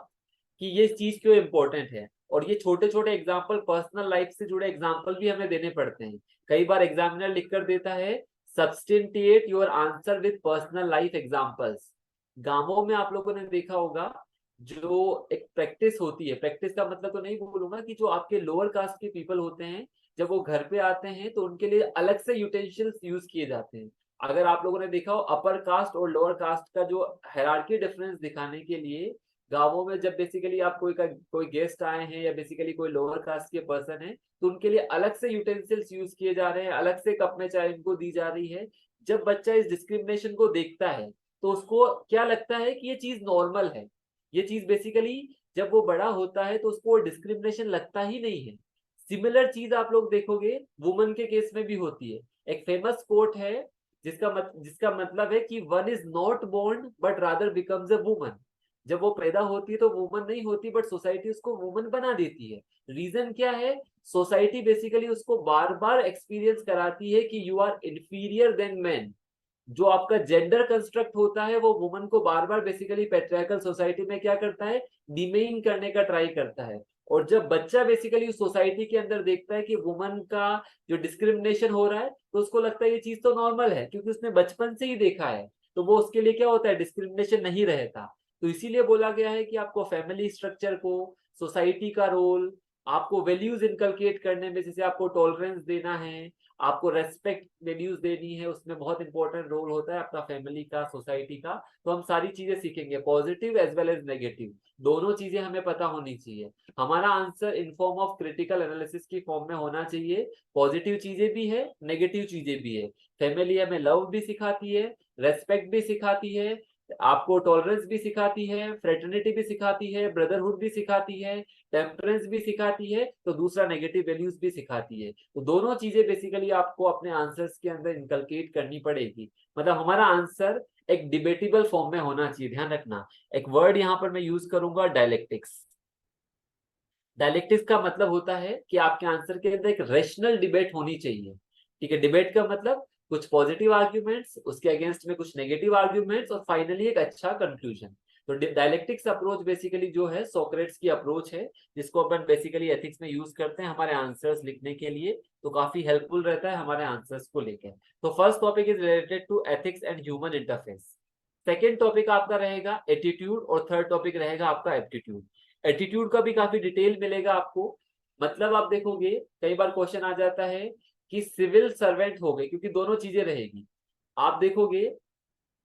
कि ये चीज क्यों इंपॉर्टेंट है, और ये छोटे छोटे एग्जाम्पल, पर्सनल लाइफ से जुड़े एग्जाम्पल भी हमें देने पड़ते हैं। कई बार एग्जामिनर लिख कर देता है substantiate your answer with personal life examples. गांवों में आप लोगों ने देखा होगा, जो एक प्रैक्टिस होती है, प्रैक्टिस का मतलब तो नहीं बोलूंगा, कि जो आपके लोअर कास्ट के पीपल होते हैं, जब वो घर पे आते हैं तो उनके लिए अलग से यूटेंसिल्स यूज किए जाते हैं। अगर आप लोगों ने देखा हो, अपर कास्ट और लोअर कास्ट का जो हायरार्की डिफरेंस दिखाने के लिए, गांवों में जब बेसिकली आप कोई गेस्ट आए हैं या बेसिकली कोई लोअर कास्ट के पर्सन है, तो उनके लिए अलग से यूटेंसिल्स यूज किए जा रहे हैं, अलग से कप में चाय उनको दी जा रही है। जब बच्चा इस डिस्क्रिमिनेशन को देखता है तो उसको क्या लगता है कि ये चीज नॉर्मल है। ये चीज बेसिकली जब वो बड़ा होता है तो उसको डिस्क्रिमिनेशन लगता ही नहीं है। सिमिलर चीज आप लोग देखोगे वुमन के केस में भी होती है। एक फेमस कोट है जिसका मतलब है कि one is not born but rather becomes a woman. जब वो पैदा होती है तो वुमन नहीं होती, बट सोसाइटी उसको वुमन बना देती है। रीजन क्या है? सोसाइटी बेसिकली उसको बार बार एक्सपीरियंस कराती है कि you are inferior then man. जो आपका जेंडर कंस्ट्रक्ट होता है वो वुमन को बार बार बेसिकली पेट्रियार्कल सोसाइटी में क्या करता है? डिमेन करने का ट्राई करता है। और जब बच्चा बेसिकली उस सोसाइटी के अंदर देखता है कि वुमन का जो डिस्क्रिमिनेशन हो रहा है, तो उसको लगता है ये चीज तो नॉर्मल है, क्योंकि उसने बचपन से ही देखा है। तो वो उसके लिए क्या होता है? डिस्क्रिमिनेशन नहीं रहता। तो इसीलिए बोला गया है कि आपको फैमिली स्ट्रक्चर को, सोसाइटी का रोल, आपको वैल्यूज इनकलकेट करने में, जैसे आपको टॉलरेंस देना है, आपको रेस्पेक्ट वैल्यूज देनी है, उसमें बहुत इंपॉर्टेंट रोल होता है आपका फैमिली का, सोसाइटी का। तो हम सारी चीजें सीखेंगे, positive as well as negative, दोनों चीजें हमें पता होनी चाहिए। हमारा answer in form of critical analysis की फॉर्म में होना चाहिए। पॉजिटिव चीजें भी है, नेगेटिव चीजें भी है। फैमिली हमें लव भी सिखाती है, रेस्पेक्ट भी सिखाती है, आपको टॉलरेंस भी सिखाती है, फ्रेटर्निटी भी सिखाती है, ब्रदरहुड भी सिखाती है, टेम्परेंस भी सिखाती है, तो दूसरा नेगेटिव वैल्यूज भी सिखाती है। तो दोनों चीजें बेसिकली आपको अपने आंसर्स के अंदर इनकलकेट करनी पड़ेगी। मतलब हमारा आंसर एक डिबेटेबल फॉर्म में होना चाहिए। ध्यान रखना, एक वर्ड यहां पर मैं यूज करूंगा, डायलेक्टिक्स। डायलेक्टिक्स का मतलब होता है कि आपके आंसर के अंदर एक रेशनल डिबेट होनी चाहिए। ठीक है, डिबेट का मतलब कुछ पॉजिटिव आर्ग्यूमेंट्स, उसके अगेंस्ट में कुछ नेगेटिव आर्ग्यूमेंट्स, और फाइनली एक अच्छा कंक्लूजन। तो डायलेक्टिक्स अप्रोच बेसिकली जो है सोक्रेट्स की अप्रोच है, जिसको अपन बेसिकली एथिक्स में यूज करते हैं हमारे आंसर्स लिखने के लिए। तो काफी हेल्पफुल रहता है हमारे आंसर्स को लेकर। तो first topic is related to ethics and human interface. Second topic आपका रहेगा एटीट्यूड, और थर्ड टॉपिक रहेगा आपका एप्टीट्यूड। एटीट्यूड का भी काफी डिटेल मिलेगा आपको। मतलब आप देखोगे कई बार क्वेश्चन आ जाता है कि सिविल सर्वेंट हो गए, क्योंकि दोनों चीजें रहेगी। आप देखोगे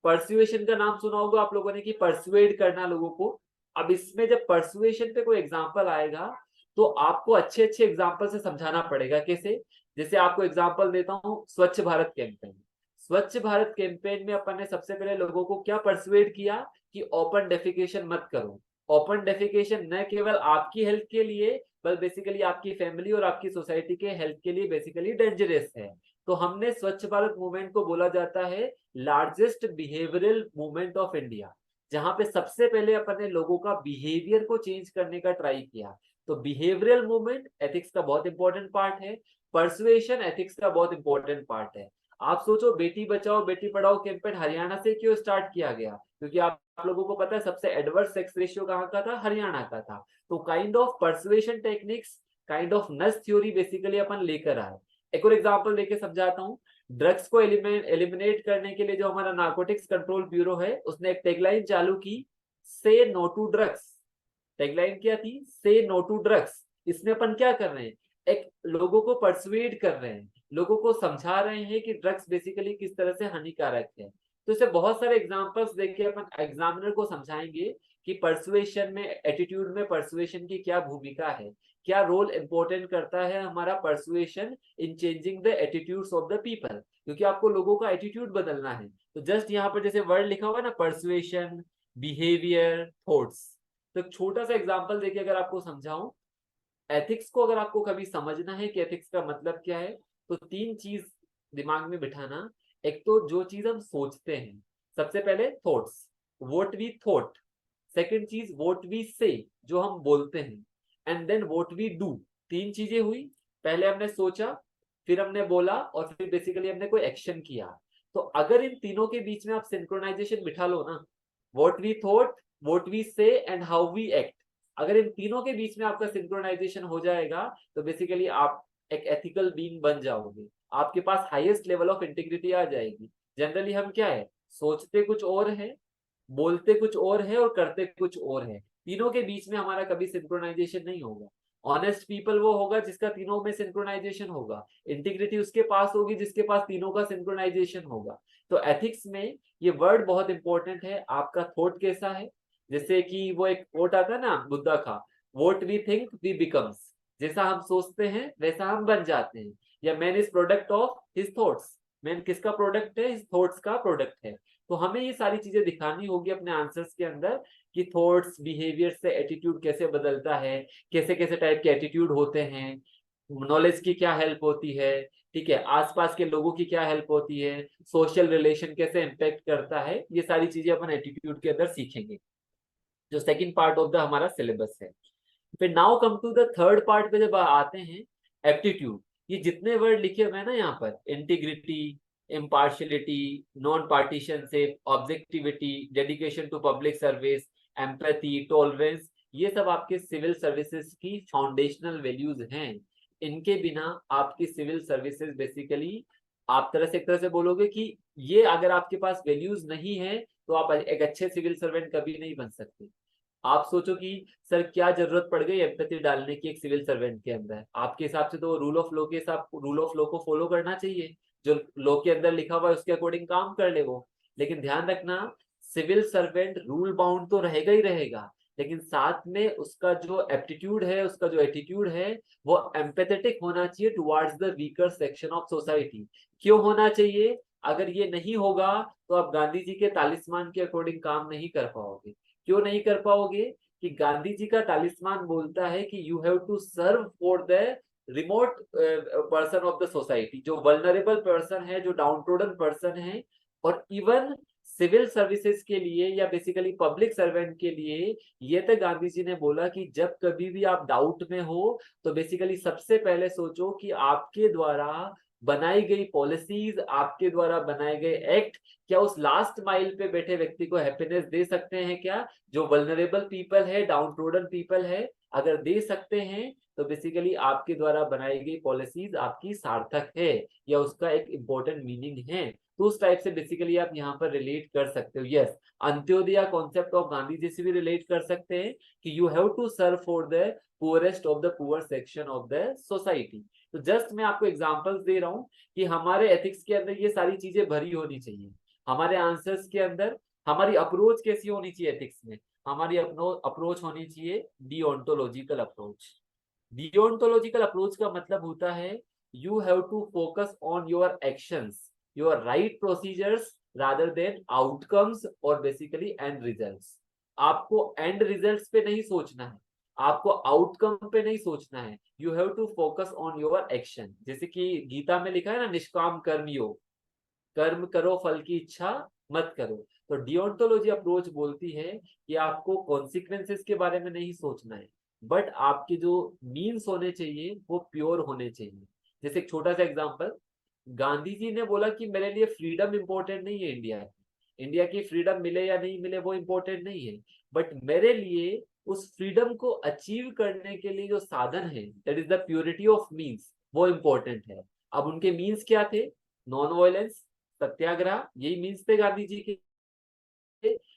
परसुएशन का नाम सुना होगा आप लोगों ने, कि परसुएड करना लोगों को। अब इसमें जब परसुएशन पे कोई एग्जांपल आएगा तो आपको अच्छे अच्छे एग्जांपल से समझाना पड़ेगा। कैसे? जैसे आपको एग्जांपल देता हूँ, स्वच्छ भारत कैंपेन। स्वच्छ भारत कैंपेन में अपन ने सबसे पहले लोगों को क्या परसुएड किया कि ओपन डेफिकेशन मत करो। ओपन डेफिकेशन न केवल आपकी हेल्थ के लिए, बल्कि बेसिकली आपकी फैमिली और आपकी सोसाइटी के हेल्थ के लिए बेसिकली डेंजरस है। तो हमने स्वच्छ भारत मूवमेंट को बोला जाता है largest behavioural movement of India, जहां पे सबसे पहले अपन ने लोगों का बिहेवियर को चेंज करने का ट्राई किया। तो बिहेवियरल मूवमेंट एथिक्स का बहुत इंपॉर्टेंट पार्ट है, परसुएशन एथिक्स का बहुत इंपॉर्टेंट पार्ट है। आप सोचो, बेटी बचाओ बेटी पढ़ाओ कैंपेन हरियाणा से क्यों स्टार्ट किया गया? क्योंकि आप लोगों को पता है सबसे एडवर्स सेक्स रेशियो कहाँ का था? हरियाणा का था। तो kind of persuasion techniques, kind of नस थ्योरी बेसिकली अपन लेकर आए। एक और एग्जांपल देके समझाता हूँ। ड्रग्स को एलिमिनेट करने के लिए जो हमारा नार्कोटिक्स कंट्रोल ब्यूरो है, उसने एक टैगलाइन चालू की, से नो टू ड्रग्स। टैगलाइन क्या थी? से नो टू ड्रग्स। इसमें अपन क्या कर रहे हैं? एक लोगों को परसुएड कर रहे हैं, लोगों को समझा रहे हैं कि ड्रग्स बेसिकली किस तरह से हानिकारक है। तो इसे बहुत सारे एग्जांपल्स देके अपन एग्जामिनर को समझाएंगे कि परसुएशन में, एटीट्यूड में परसुएशन की क्या भूमिका है, क्या रोल इंपॉर्टेंट करता है हमारा persuasion in changing the attitudes of the people. क्योंकि आपको लोगों का एटीट्यूड बदलना है। तो जस्ट यहाँ पर जैसे वर्ड लिखा हुआ है ना, परसुएशन, बिहेवियर, थॉट्स। तो एक छोटा सा एग्जांपल देके अगर आपको समझाऊं, एथिक्स को अगर आपको कभी समझना है कि एथिक्स का मतलब क्या है, तो तीन चीज दिमाग में बिठाना। एक तो जो चीज हम सोचते हैं, सबसे पहले thoughts, what we thought. Second चीज व्हाट वी से, जो हम बोलते हैं। And then what we do. तीन चीजें हुई, पहले हमने सोचा, फिर हमने बोला, और फिर बेसिकली हमने कोई एक्शन किया। तो अगर इन तीनों के बीच में आप सिंक्रोनाइजेशन बिठा लो ना, what we thought, what we say and how we act, अगर इन तीनों के बीच में आपका सिंक्रोनाइजेशन हो जाएगा, तो बेसिकली आप एक एथिकल बीइंग बन जाओगे। आपके पास हाईएस्ट लेवल ऑफ इंटीग्रिटी आ जाएगी। जनरली हम क्या है, सोचते कुछ और है, बोलते कुछ और है, और करते कुछ और है। तीनों के बीच में हमारा कभी सिंक्रोनाइजेशन नहीं होगा। ऑनेस्ट पीपल वो होगा जिसका तीनों में सिंक्रोनाइजेशन होगा। इंटीग्रिटी उसके पास होगी जिसके पास तीनों का सिंक्रोनाइजेशन होगा। तो एथिक्स में ये वर्ड बहुत इंपॉर्टेंट है, आपका थॉट कैसा है। जैसे कि वो एक कोट आता है ना बुद्धा का, what we think we becomes. जैसा हम सोचते हैं वैसा हम बन जाते हैं। या man is product of his thoughts. Man किसका प्रोडक्ट है? हिज थॉट्स का प्रोडक्ट है। तो हमें ये सारी चीजें दिखानी होगी अपने आंसर्स के अंदर, कि थॉट्स, बिहेवियर से एटीट्यूड कैसे बदलता है, कैसे कैसे टाइप के एटीट्यूड होते हैं, नॉलेज की क्या हेल्प होती है, ठीक है, आसपास के लोगों की क्या हेल्प होती है, सोशल रिलेशन कैसे इम्पेक्ट करता है। ये सारी चीजें अपन एटीट्यूड के अंदर सीखेंगे, जो सेकंड पार्ट ऑफ द हमारा सिलेबस है। फिर now come to the third part पे जब आते हैं, एप्टीट्यूड। ये जितने वर्ड लिखे हुए हैं ना यहाँ पर, integrity, impartiality, non partisanship, objectivity, dedication to public service, empathy, tolerance, ये सब आपके सिविल सर्विसेज की फाउंडेशनल वैल्यूज हैं। इनके बिना आपकी सिविल सर्विसेज बेसिकली, आप तरह से एक तरह से बोलोगे कि ये अगर आपके पास वैल्यूज नहीं है तो आप एक अच्छे सिविल सर्वेंट कभी नहीं बन सकते। आप सोचो कि सर क्या जरूरत पड़ गई एम्पैथी डालने की एक सिविल सर्वेंट के अंदर, आपके हिसाब से तो रूल ऑफ लॉ के हिसाब रूल ऑफ लॉ को फॉलो करना चाहिए, जो लॉ के अंदर लिखा हुआ है उसके अकॉर्डिंग काम कर ले वो। लेकिन ध्यान रखना, सिविल सर्वेंट रूल बाउंड तो रहेगा ही रहेगा, लेकिन साथ में उसका जो एप्टीट्यूड है, उसका जो एटीट्यूड है, वो एम्पैथेटिक होना चाहिए towards the weaker section of society. क्यों होना चाहिए? अगर ये नहीं होगा तो आप गांधी जी के तालिस्मान के अकॉर्डिंग काम नहीं कर पाओगे। क्यों नहीं कर पाओगे? कि गांधी जी का तालिस्मान बोलता है कि you have to serve for the remote person of the society, जो वल्नरेबल पर्सन है, जो डाउनट्रोडन पर्सन है। और इवन सिविल सर्विसेज के लिए या बेसिकली पब्लिक सर्वेंट के लिए ये तो गांधी जी ने बोला कि जब कभी भी आप डाउट में हो तो बेसिकली सबसे पहले सोचो कि आपके द्वारा बनाई गई पॉलिसीज, आपके द्वारा बनाए गए एक्ट क्या उस लास्ट माइल पे बैठे व्यक्ति को हैप्पीनेस दे सकते हैं क्या? जो वल्नरेबल पीपल है, डाउनट्रोडन पीपल है, अगर दे सकते हैं तो बेसिकली आपके द्वारा बनाई गई पॉलिसीज आपकी सार्थक है या उसका एक इम्पोर्टेंट मीनिंग है। तो उस टाइप से बेसिकली आप यहाँ पर रिलेट कर सकते हो। Yes, Antyodaya concept of Gandhi ji से भी रिलेट कर सकते हैं कि you have to serve for the poorest of the poor section of the society. तो जस्ट मैं आपको एग्जांपल्स दे रहा हूँ कि हमारे एथिक्स के अंदर ये सारी चीजें भरी होनी चाहिए। हमारे आंसर्स के अंदर हमारी अप्रोच कैसी होनी चाहिए एथिक्स में? हमारी अप्रोच होनी चाहिए डिओंटोलॉजिकल अप्रोच। डिओंटोलॉजिकल अप्रोच का मतलब होता है you have to focus on your actions, your right procedures rather than outcomes और बेसिकली एंड रिजल्ट्स। आपको एंड रिजल्ट्स पे नहीं सोचना है, आपको आउटकम पे नहीं सोचना है। You have to focus on your action. जैसे कि गीता में लिखा है ना, निष्काम कर्म योग, कर्म करो फल की इच्छा मत करो। तो डिओंटोलॉजी अप्रोच बोलती है कि आपको कॉन्सिक्वेंसेस के बारे में नहीं सोचना है, बट आपके जो मीन्स होने चाहिए वो प्योर होने चाहिए। जैसे एक छोटा सा एग्जांपल, गांधी जी ने बोला कि मेरे लिए फ्रीडम इंपॉर्टेंट नहीं है, इंडिया की फ्रीडम मिले या नहीं मिले वो इंपॉर्टेंट नहीं है, बट मेरे लिए उस फ्रीडम को अचीव करने के लिए जो साधन है, that is the purity of means, वो इंपॉर्टेंट है। अब उनके मीन्स क्या थे? नॉन वायलेंस, सत्याग्रह, यही मीन्स थे गांधी जी के।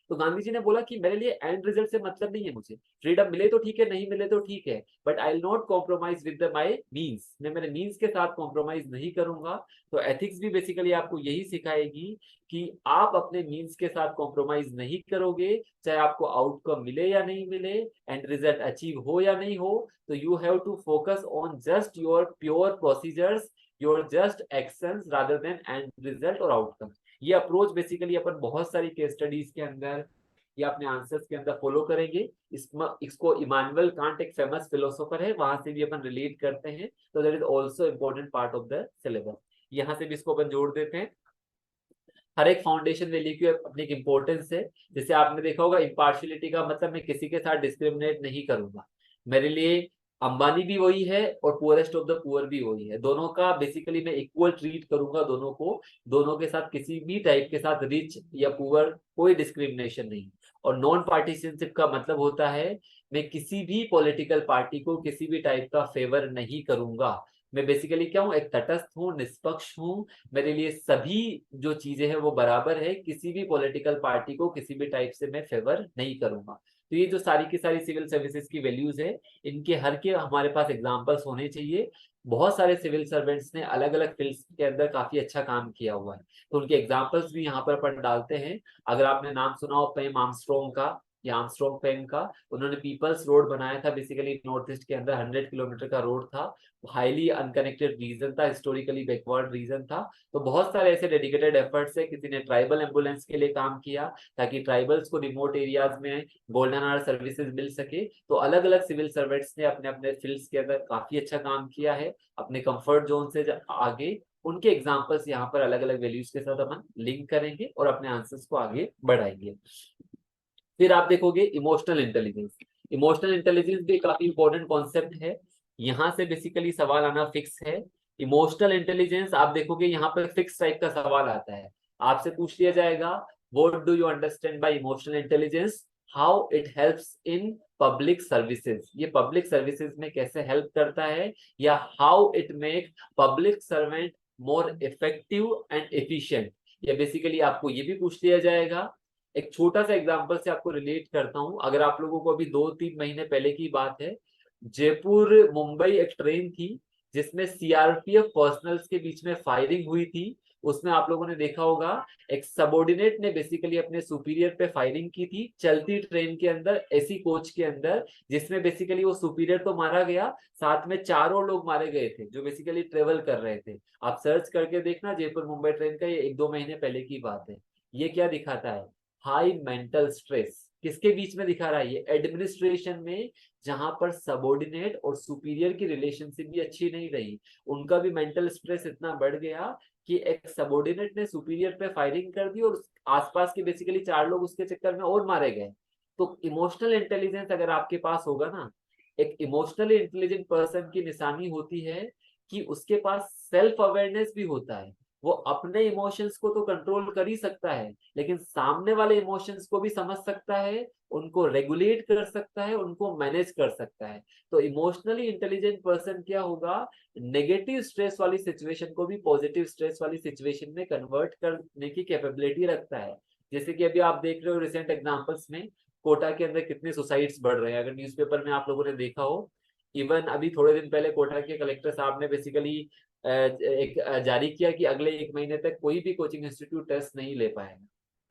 तो गांधी जी ने बोला कि मेरे लिए एंड रिजल्ट से मतलब नहीं है, मुझे फ्रीडम मिले तो ठीक है, नहीं मिले तो ठीक है, but I will not compromise with my means. मैं मेरे मीन्स के साथ कॉम्प्रोमाइज नहीं करूंगा। तो एथिक्स भी बेसिकली आपको यही सिखाएगी कि आप अपने मीन्स के साथ कॉम्प्रोमाइज नहीं करोगे, चाहे आपको आउटकम मिले या नहीं मिले, एंड रिजल्ट अचीव हो या नहीं हो। तो you have to focus on just your pure procedures, your just actions rather than end result और आउटकम। ये अप्रोच बेसिकली अपन बहुत सारी केस स्टडीज के अंदर या अपने आंसर्स के अंदर फॉलो करेंगे। इसको इमानुएल कांट, एक फेमस फिलोसोफर है, वहां से भी अपन रिलेट करते हैं। तो that is also important part of the syllabus. यहाँ से भी इसको अपन जोड़ देते हैं। हर एक फाउंडेशन वैल्यू की अपनी एक इंपॉर्टेंस है। जैसे आपने देखा होगा, इम्पार्शियलिटी का मतलब मैं किसी के साथ डिस्क्रिमिनेट नहीं करूंगा। मेरे लिए अंबानी भी वही है और पुअरेस्ट ऑफ द पुअर भी वही है, दोनों का बेसिकली मैं इक्वल ट्रीट करूंगा दोनों को। दोनों के साथ किसी भी टाइप के साथ रिच या पुअर कोई डिस्क्रिमिनेशन नहीं। और नॉन पार्टीशनशिप का मतलब होता है मैं किसी भी पॉलिटिकल पार्टी को किसी भी टाइप का फेवर नहीं करूंगा। मैं बेसिकली क्या हूँ, एक तटस्थ हूँ, निष्पक्ष हूँ। मेरे लिए सभी जो चीजें हैं वो बराबर है, किसी भी पॉलिटिकल पार्टी को किसी भी टाइप से मैं फेवर नहीं करूंगा। तो ये जो सारी की सारी सिविल सर्विसेज की वैल्यूज है, इनके हर के हमारे पास एग्जांपल्स होने चाहिए। बहुत सारे सिविल सर्वेंट्स ने अलग अलग फील्ड्स के अंदर काफी अच्छा काम किया हुआ है, तो उनके एग्जांपल्स भी यहाँ पर अपन डालते हैं। अगर आपने नाम सुना हो पेम आर्मस्ट्रॉन्ग का, या आर्मस्ट्रॉन्ग पेम का, उन्होंने पीपल्स रोड बनाया था, बेसिकली नॉर्थ ईस्ट के अंदर 100 किलोमीटर का रोड था। हाईली अनकनेक्टेड रीजन था, हिस्टोरिकली बैकवर्ड रीजन था। तो बहुत सारे ऐसे डेडिकेटेड एफर्ट्स है। किसी ने ट्राइबल एम्बुलेंस के लिए काम किया ताकि ट्राइबल्स को रिमोट एरियाज में गोल्डन आवर सर्विसेज मिल सके। तो अलग अलग सिविल सर्वेंट्स ने अपने अपने फील्ड्स के अंदर काफी अच्छा काम किया है, अपने कंफर्ट जोन से आगे। उनके एग्जांपल्स यहाँ पर अलग अलग वैल्यूज के साथ अपन लिंक करेंगे और अपने आंसर्स को आगे बढ़ाएंगे। फिर आप देखोगे इमोशनल इंटेलिजेंस। इमोशनल इंटेलिजेंस भी काफी इंपॉर्टेंट कॉन्सेप्ट है, यहाँ से बेसिकली सवाल आना फिक्स है। इमोशनल इंटेलिजेंस आप देखोगे यहाँ पर फिक्स टाइप का सवाल आता है, आपसे पूछ लिया जाएगा what do you understand by emotional intelligence, how it helps in public services. ये पब्लिक सर्विसेज में कैसे हेल्प करता है, या how it make public servant more effective and efficient. या बेसिकली आपको ये भी पूछ लिया जाएगा एक छोटा सा एग्जांपल से आपको रिलेट करता हूँ। अगर आप लोगों को अभी 2-3 महीने पहले की बात है, जयपुर मुंबई एक ट्रेन थी जिसमें सीआरपीएफ पर्सनल्स के बीच में फायरिंग हुई थी। उसमें आप लोगों ने देखा होगा एक सबऑर्डिनेट ने बेसिकली अपने सुपीरियर पे फायरिंग की थी चलती ट्रेन के अंदर, एसी कोच के अंदर, जिसमें बेसिकली वो सुपीरियर तो मारा गया, साथ में 4 और लोग मारे गए थे जो बेसिकली ट्रेवल कर रहे थे। आप सर्च करके देखना, जयपुर मुंबई ट्रेन का, ये 1-2 महीने पहले की बात है। ये क्या दिखाता है? High mental stress. किसके बीच में दिखा रहा है? ये एडमिनिस्ट्रेशन में, जहां पर सबऑर्डिनेट और सुपीरियर की रिलेशनशिप भी अच्छी नहीं रही, उनका भी मेंटल स्ट्रेस इतना बढ़ गया कि एक सबऑर्डिनेट ने सुपीरियर पे फायरिंग कर दी और आसपास के बेसिकली 4 लोग उसके चक्कर में और मारे गए। तो इमोशनल इंटेलिजेंस अगर आपके पास होगा ना, एक इमोशनली इंटेलिजेंट पर्सन की निशानी होती है कि उसके पास सेल्फ अवेयरनेस भी होता है। वो अपने इमोशंस को तो कंट्रोल कर ही सकता है, लेकिन सामने वाले इमोशंस को भी समझ सकता है, उनको रेगुलेट कर सकता है, उनको मैनेज कर सकता है। तो इमोशनली इंटेलिजेंट पर्सन क्या होगा, नेगेटिव स्ट्रेस वाली सिचुएशन को भी पॉजिटिव स्ट्रेस वाली सिचुएशन में कन्वर्ट करने की कैपेबिलिटी रखता है। जैसे कि अभी आप देख रहे हो रिसेंट एग्जांपल्स में, कोटा के अंदर कितने सुसाइड्स बढ़ रहे हैं, अगर न्यूज़पेपर में आप लोगों ने देखा हो। इवन अभी थोड़े दिन पहले कोटा के कलेक्टर साहब ने बेसिकली एक जारी किया कि अगले 1 महीने तक कोई भी कोचिंग इंस्टीट्यूट टेस्ट नहीं ले पाएगा,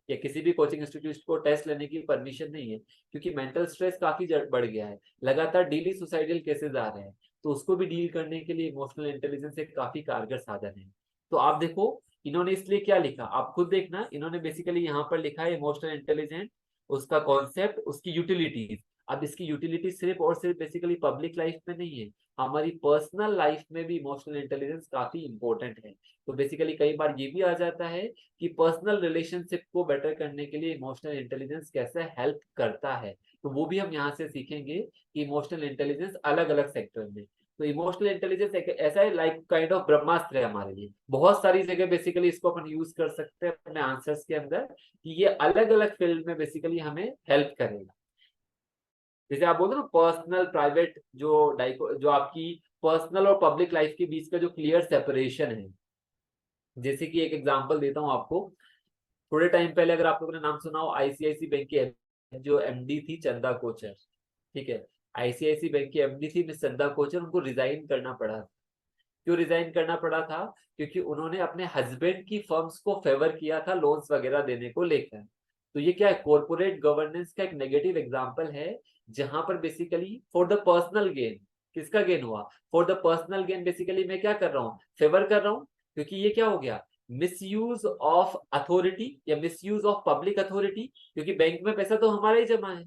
या किसी भी कोचिंग इंस्टीट्यूट को टेस्ट लेने की परमिशन नहीं है, क्योंकि मेंटल स्ट्रेस काफी बढ़ गया है। लगातार डेली सुसाइडल केसेस आ रहे हैं, तो उसको भी डील करने के लिए इमोशनल इंटेलिजेंस एक काफी कारगर साधन है। तो आप देखो, इन्होंने इसलिए क्या लिखा, आप खुद देखना, इन्होंने बेसिकली यहाँ पर लिखा है इमोशनल इंटेलिजेंस, उसका कॉन्सेप्ट, उसकी यूटिलिटीज। अब इसकी यूटिलिटी सिर्फ और सिर्फ बेसिकली पब्लिक लाइफ में नहीं है, हमारी पर्सनल लाइफ में भी इमोशनल इंटेलिजेंस काफी इंपॉर्टेंट है। तो बेसिकली कई बार ये भी आ जाता है कि पर्सनल रिलेशनशिप को बेटर करने के लिए इमोशनल इंटेलिजेंस कैसे हेल्प करता है, तो वो भी हम यहाँ से सीखेंगे कि इमोशनल इंटेलिजेंस अलग अलग सेक्टर में। तो इमोशनल इंटेलिजेंस एक ऐसा है, लाइक काइंड ऑफ ब्रह्मास्त्र है हमारे लिए, बहुत सारी जगह बेसिकली इसको अपन यूज कर सकते हैं अपने आंसर्स के अंदर, कि ये अलग अलग फील्ड में बेसिकली हमें हेल्प करेगा। जैसे आप बोलते हो ना पर्सनल प्राइवेट, जो आपकी पर्सनल और पब्लिक लाइफ के बीच का जो क्लियर सेपरेशन है। जैसे कि एक एग्जांपल देता हूँ आपको, थोड़े टाइम पहले अगर आप लोगों ने नाम सुना हो, आईसीआईसी बैंक की जो एमडी थी चंदा कोचर, ठीक है, आईसीआईसी बैंक की एमडी थी मिस चंदा कोचर, उनको रिजाइन करना पड़ा। क्यों रिजाइन करना पड़ा था? क्योंकि उन्होंने अपने हस्बैंड की फर्म्स को फेवर किया था लोन्स वगैरह देने को लेकर। तो ये क्या है, कॉर्पोरेट गवर्नेंस का एक नेगेटिव एग्जांपल है, जहां पर basically for the personal gain, किसका गेन हुआ? For the personal gain, basically मैं क्या कर रहा हूँ, फेवर कर रहा हूँ। क्योंकि ये क्या हो गया, मिसयूज ऑफ अथॉरिटी या मिसयूज ऑफ पब्लिक अथॉरिटी, क्योंकि बैंक में पैसा तो हमारा ही जमा है,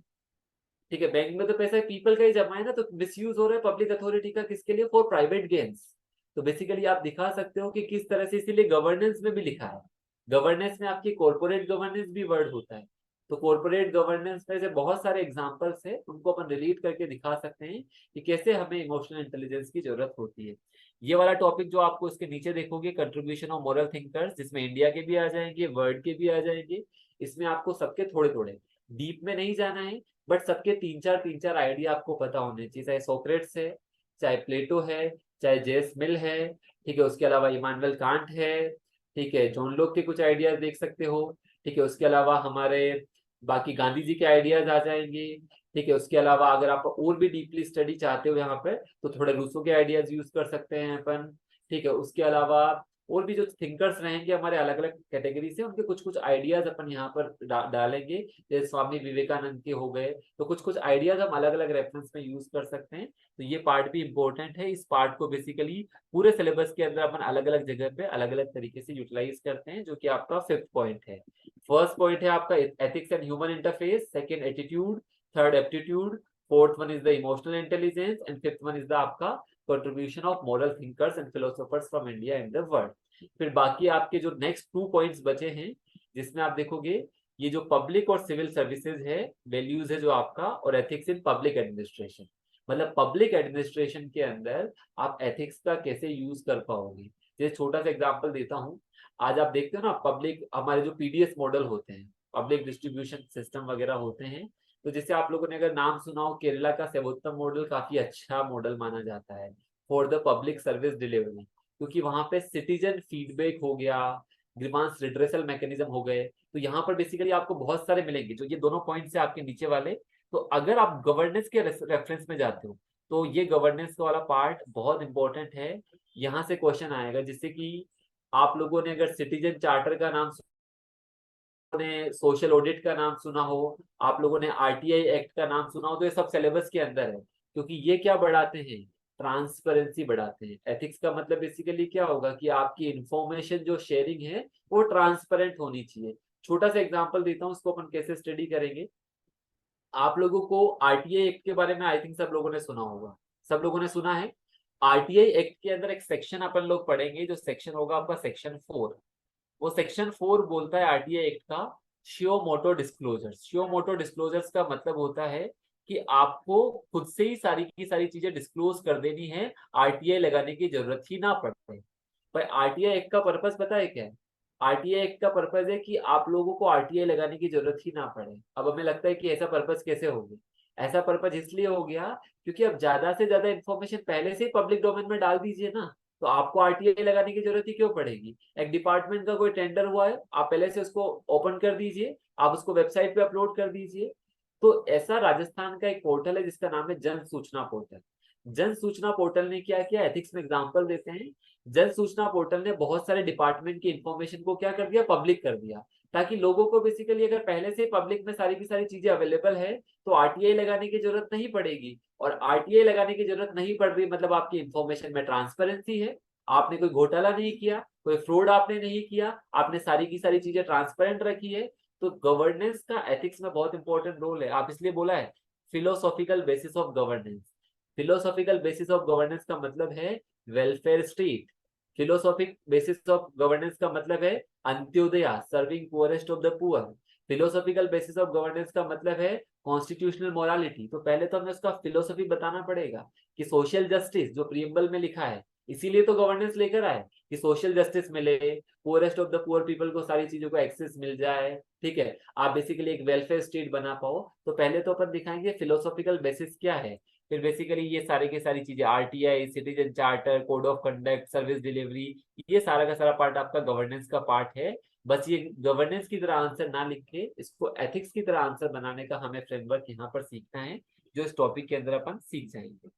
ठीक है, बैंक में तो पैसा पीपल का ही जमा है ना, तो मिसयूज हो रहा है पब्लिक अथॉरिटी का, किसके लिए? For private gains. तो बेसिकली आप दिखा सकते हो कि किस तरह से, इसीलिए गवर्नेंस में भी लिखा है, गवर्नेंस में आपकी कॉर्पोरेट गवर्नेंस भी वर्ड होता है। तो कॉर्पोरेट गवर्नेंस में से बहुत सारे एग्जांपल्स है, उनको अपन रिलेट करके दिखा सकते हैं कि कैसे हमें इमोशनल इंटेलिजेंस की जरूरत होती है। ये वाला टॉपिक जो आपको इसके नीचे देखोगे, कंट्रीब्यूशन ऑफ मॉरल थिंकर्स, जिसमें इंडिया के भी आ जाएंगे, वर्ल्ड के भी आ जाएंगे, इसमें आपको सबके थोड़े थोड़े डीप में नहीं जाना है, बट सबके तीन चार आइडिया आपको पता होने चाहिए, चाहे सोक्रेट्स है, चाहे प्लेटो है, चाहे जेस मिल है, ठीक है, उसके अलावा इमानुएल कांट है, ठीक है, जॉन लोक के कुछ आइडियाज देख सकते हो, ठीक है, उसके अलावा हमारे बाकी गांधी जी के आइडियाज आ जाएंगे, ठीक है, उसके अलावा अगर आप और भी डीपली स्टडी चाहते हो यहाँ पे, तो थोड़े रूसो के आइडियाज यूज कर सकते हैं अपन, ठीक है, उसके अलावा और भी जो थिंकर्स रहेंगे हमारे अलग अलग कैटेगरी से, उनके कुछ कुछ आइडियाज अपन यहाँ पर डालेंगे, जैसे स्वामी विवेकानंद के हो गए, तो कुछ कुछ आइडियाज हम अलग अलग रेफरेंस में यूज कर सकते हैं। तो ये पार्ट भी इंपॉर्टेंट है, इस पार्ट को बेसिकली पूरे सिलेबस के अंदर अपन अलग अलग जगह पे अलग अलग तरीके से यूटिलाइज करते हैं, जो कि आपका 5th पॉइंट है। फर्स्ट पॉइंट है आपका ethics and human interface, second attitude, third aptitude, fourth one is the emotional intelligence, and fifth one is the आपका contribution of moral thinkers and philosophers from India and the world. फिर बाकी आपके जो नेक्स्ट 2 पॉइंट्स बचे हैं, जिसमें आप देखोगे ये जो पब्लिक और सिविल सर्विसेज है, वैल्यूज है जो आपका, और एथिक्स इन पब्लिक एडमिनिस्ट्रेशन, मतलब पब्लिक एडमिनिस्ट्रेशन के अंदर आप एथिक्स का कैसे यूज कर पाओगे। जैसे छोटा सा एग्जांपल देता हूँ, आज आप देखते हो ना पब्लिक, हमारे जो पीडीएस मॉडल होते हैं, पब्लिक डिस्ट्रीब्यूशन सिस्टम वगैरह होते हैं, तो जैसे आप लोगों ने अगर नाम सुना हो, केरला का सेवोत्तम मॉडल काफी अच्छा मॉडल माना जाता है for the public service delivery, क्योंकि वहां पे सिटीजन फीडबैक हो गया, ग्रीवांस रिड्रेसल मैकेनिज्म हो गए। तो यहाँ पर बेसिकली आपको बहुत सारे मिलेंगे जो ये दोनों पॉइंट्स है आपके नीचे वाले। तो अगर आप गवर्नेंस के रेफरेंस में जाते हो तो ये गवर्नेंस वाला पार्ट बहुत इंपॉर्टेंट है। यहाँ से क्वेश्चन आएगा, जिससे कि आप लोगों ने अगर सिटीजन चार्टर का नाम, ने सोशल ऑडिट का नाम सुना हो, आप लोगों ने आरटीआई एक्ट का नाम सुना हो, तो ये सब सिलेबस के अंदर है। क्योंकि ये क्या बढ़ाते हैं, ट्रांसपेरेंसी बढ़ाते हैं। एथिक्स का मतलब बेसिकली क्या होगा कि आपकी इंफॉर्मेशन जो शेयरिंग है वो ट्रांसपेरेंट होनी चाहिए। छोटा सा एग्जांपल देता हूँ, उसको अपन कैसे स्टडी करेंगे। आप लोगों को आरटीआई एक्ट के बारे में आई थिंक सब लोगों ने सुना होगा, सब लोगों ने सुना है। आरटीआई एक्ट के अंदर एक सेक्शन अपन लोग पढ़ेंगे, जो सेक्शन होगा आपका सेक्शन 4। वो सेक्शन 4 बोलता है आरटीआई एक्ट का शियो मोटो डिस्क्लोजर्स। शियो मोटो डिस्क्लोजर्स का मतलब होता है कि आपको खुद से ही सारी की सारी चीजें डिस्क्लोज कर देनी है, आरटीआई लगाने की जरूरत ही ना पड़े। पर आरटीआई एक्ट का पर्पस पता है क्या है? आरटीआई एक्ट का पर्पस है कि आप लोगों को आरटीआई लगाने की जरूरत ही ना पड़े। अब हमें लगता है कि ऐसा पर्पस कैसे हो गया? ऐसा पर्पस इसलिए हो गया क्योंकि अब ज्यादा से ज्यादा इन्फॉर्मेशन पहले से ही पब्लिक डोमेन में डाल दीजिए ना, तो आपको आरटीआई लगाने की जरूरत ही क्यों पड़ेगी? एक डिपार्टमेंट का कोई टेंडर हुआ है, आप पहले से उसको ओपन कर दीजिए, आप उसको वेबसाइट पे अपलोड कर दीजिए। तो ऐसा राजस्थान का एक पोर्टल है जिसका नाम है जन सूचना पोर्टल। जन सूचना पोर्टल ने क्या किया, एथिक्स में एग्जांपल देते हैं। जन सूचना पोर्टल ने बहुत सारे डिपार्टमेंट की इंफॉर्मेशन को क्या कर दिया, पब्लिक कर दिया, ताकि लोगों को बेसिकली अगर पहले से पब्लिक में सारी की सारी चीजें अवेलेबल है तो आरटीआई लगाने की जरूरत नहीं पड़ेगी। और आरटीआई लगाने की जरूरत नहीं पड़ रही मतलब आपकी इंफॉर्मेशन में ट्रांसपेरेंसी है, आपने कोई घोटाला नहीं किया, कोई फ्रॉड आपने नहीं किया, आपने सारी की सारी चीजें ट्रांसपेरेंट रखी है। तो गवर्नेंस का एथिक्स में बहुत इंपॉर्टेंट रोल है। आप इसलिए बोला है philosophical basis of governance. Philosophical basis of governance का मतलब है welfare state. Philosophic basis of governance का मतलब है Antyodaya, serving poorest of the poor. Philosophical basis of governance का मतलब है कॉन्स्टिट्यूशनल मोरालिटी। तो पहले तो हमें उसका फिलोसॉफी बताना पड़ेगा कि सोशल जस्टिस जो प्रीएम्बल में लिखा है, इसीलिए तो गवर्नेंस लेकर आए कि सोशल जस्टिस मिले, poorest of the poor people को सारी चीजों को एक्सेस मिल जाए, ठीक है, आप बेसिकली एक वेलफेयर स्टेट बना पाओ। तो पहले तो अपन दिखाएंगे फिलोसॉफिकल बेसिस क्या है, फिर बेसिकली ये सारी की सारी चीजें RTI, citizen charter, code of conduct, service delivery, ये सारा का सारा पार्ट आपका गवर्नेंस का पार्ट है। बस ये गवर्नेंस की तरह आंसर ना लिख के इसको एथिक्स की तरह आंसर बनाने का हमें फ्रेमवर्क यहाँ पर सीखना है, जो इस टॉपिक के अंदर अपन सीख जाएंगे।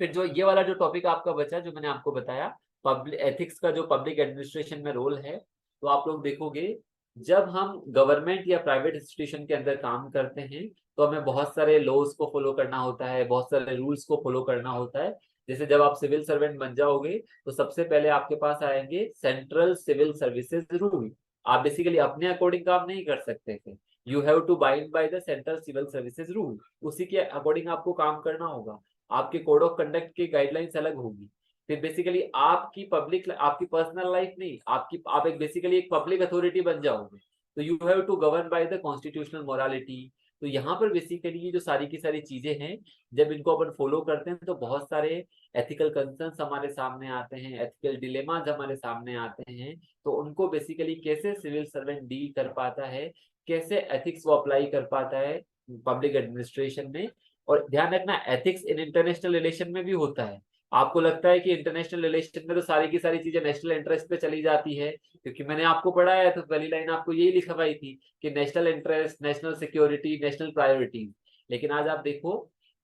फिर जो ये वाला जो टॉपिक आपका बचा, जो मैंने आपको बताया पब्लिक एथिक्स का जो पब्लिक एडमिनिस्ट्रेशन में रोल है, तो आप लोग देखोगे जब हम गवर्नमेंट या प्राइवेट इंस्टीट्यूशन के अंदर काम करते हैं तो हमें बहुत सारे लॉज को फॉलो करना होता है, बहुत सारे रूल्स को फॉलो करना होता है। जैसे जब आप सिविल सर्वेंट बन जाओगे तो सबसे पहले आपके पास आएंगे सेंट्रल सिविल सर्विसेज रूल। आप बेसिकली अपने अकॉर्डिंग काम नहीं कर सकते थे, you have to bind by the central civil services rule, उसी के अकॉर्डिंग आपको काम करना होगा। आपके कोड ऑफ कंडक्ट की गाइडलाइंस अलग होगी। फिर बेसिकली आपकी पब्लिक, आपकी पर्सनल लाइफ नहीं, आपकी आप एक बेसिकली एक पब्लिक अथॉरिटी बन जाओगे, तो you have to govern by the constitutional morality. तो यहाँ पर बेसिकली ये जो सारी की सारी चीजें हैं, जब इनको अपन फॉलो करते हैं तो बहुत सारे एथिकल कंसर्न्स हमारे सामने आते हैं, एथिकल डिलेमाज हमारे सामने आते हैं। तो उनको बेसिकली कैसे सिविल सर्वेंट डील कर पाता है, कैसे एथिक्स वो अप्लाई कर पाता है पब्लिक एडमिनिस्ट्रेशन में। और ध्यान रखना एथिक्स इन इंटरनेशनल रिलेशन में भी होता है। आपको लगता है कि इंटरनेशनल रिलेशन में तो सारी की सारी चीजें नेशनल इंटरेस्ट पे चली जाती है, क्योंकि मैंने आपको पढ़ाया है तो पहली लाइन आपको यही लिखवाई थी कि national interest, national security, national priorities. लेकिन आज आप देखो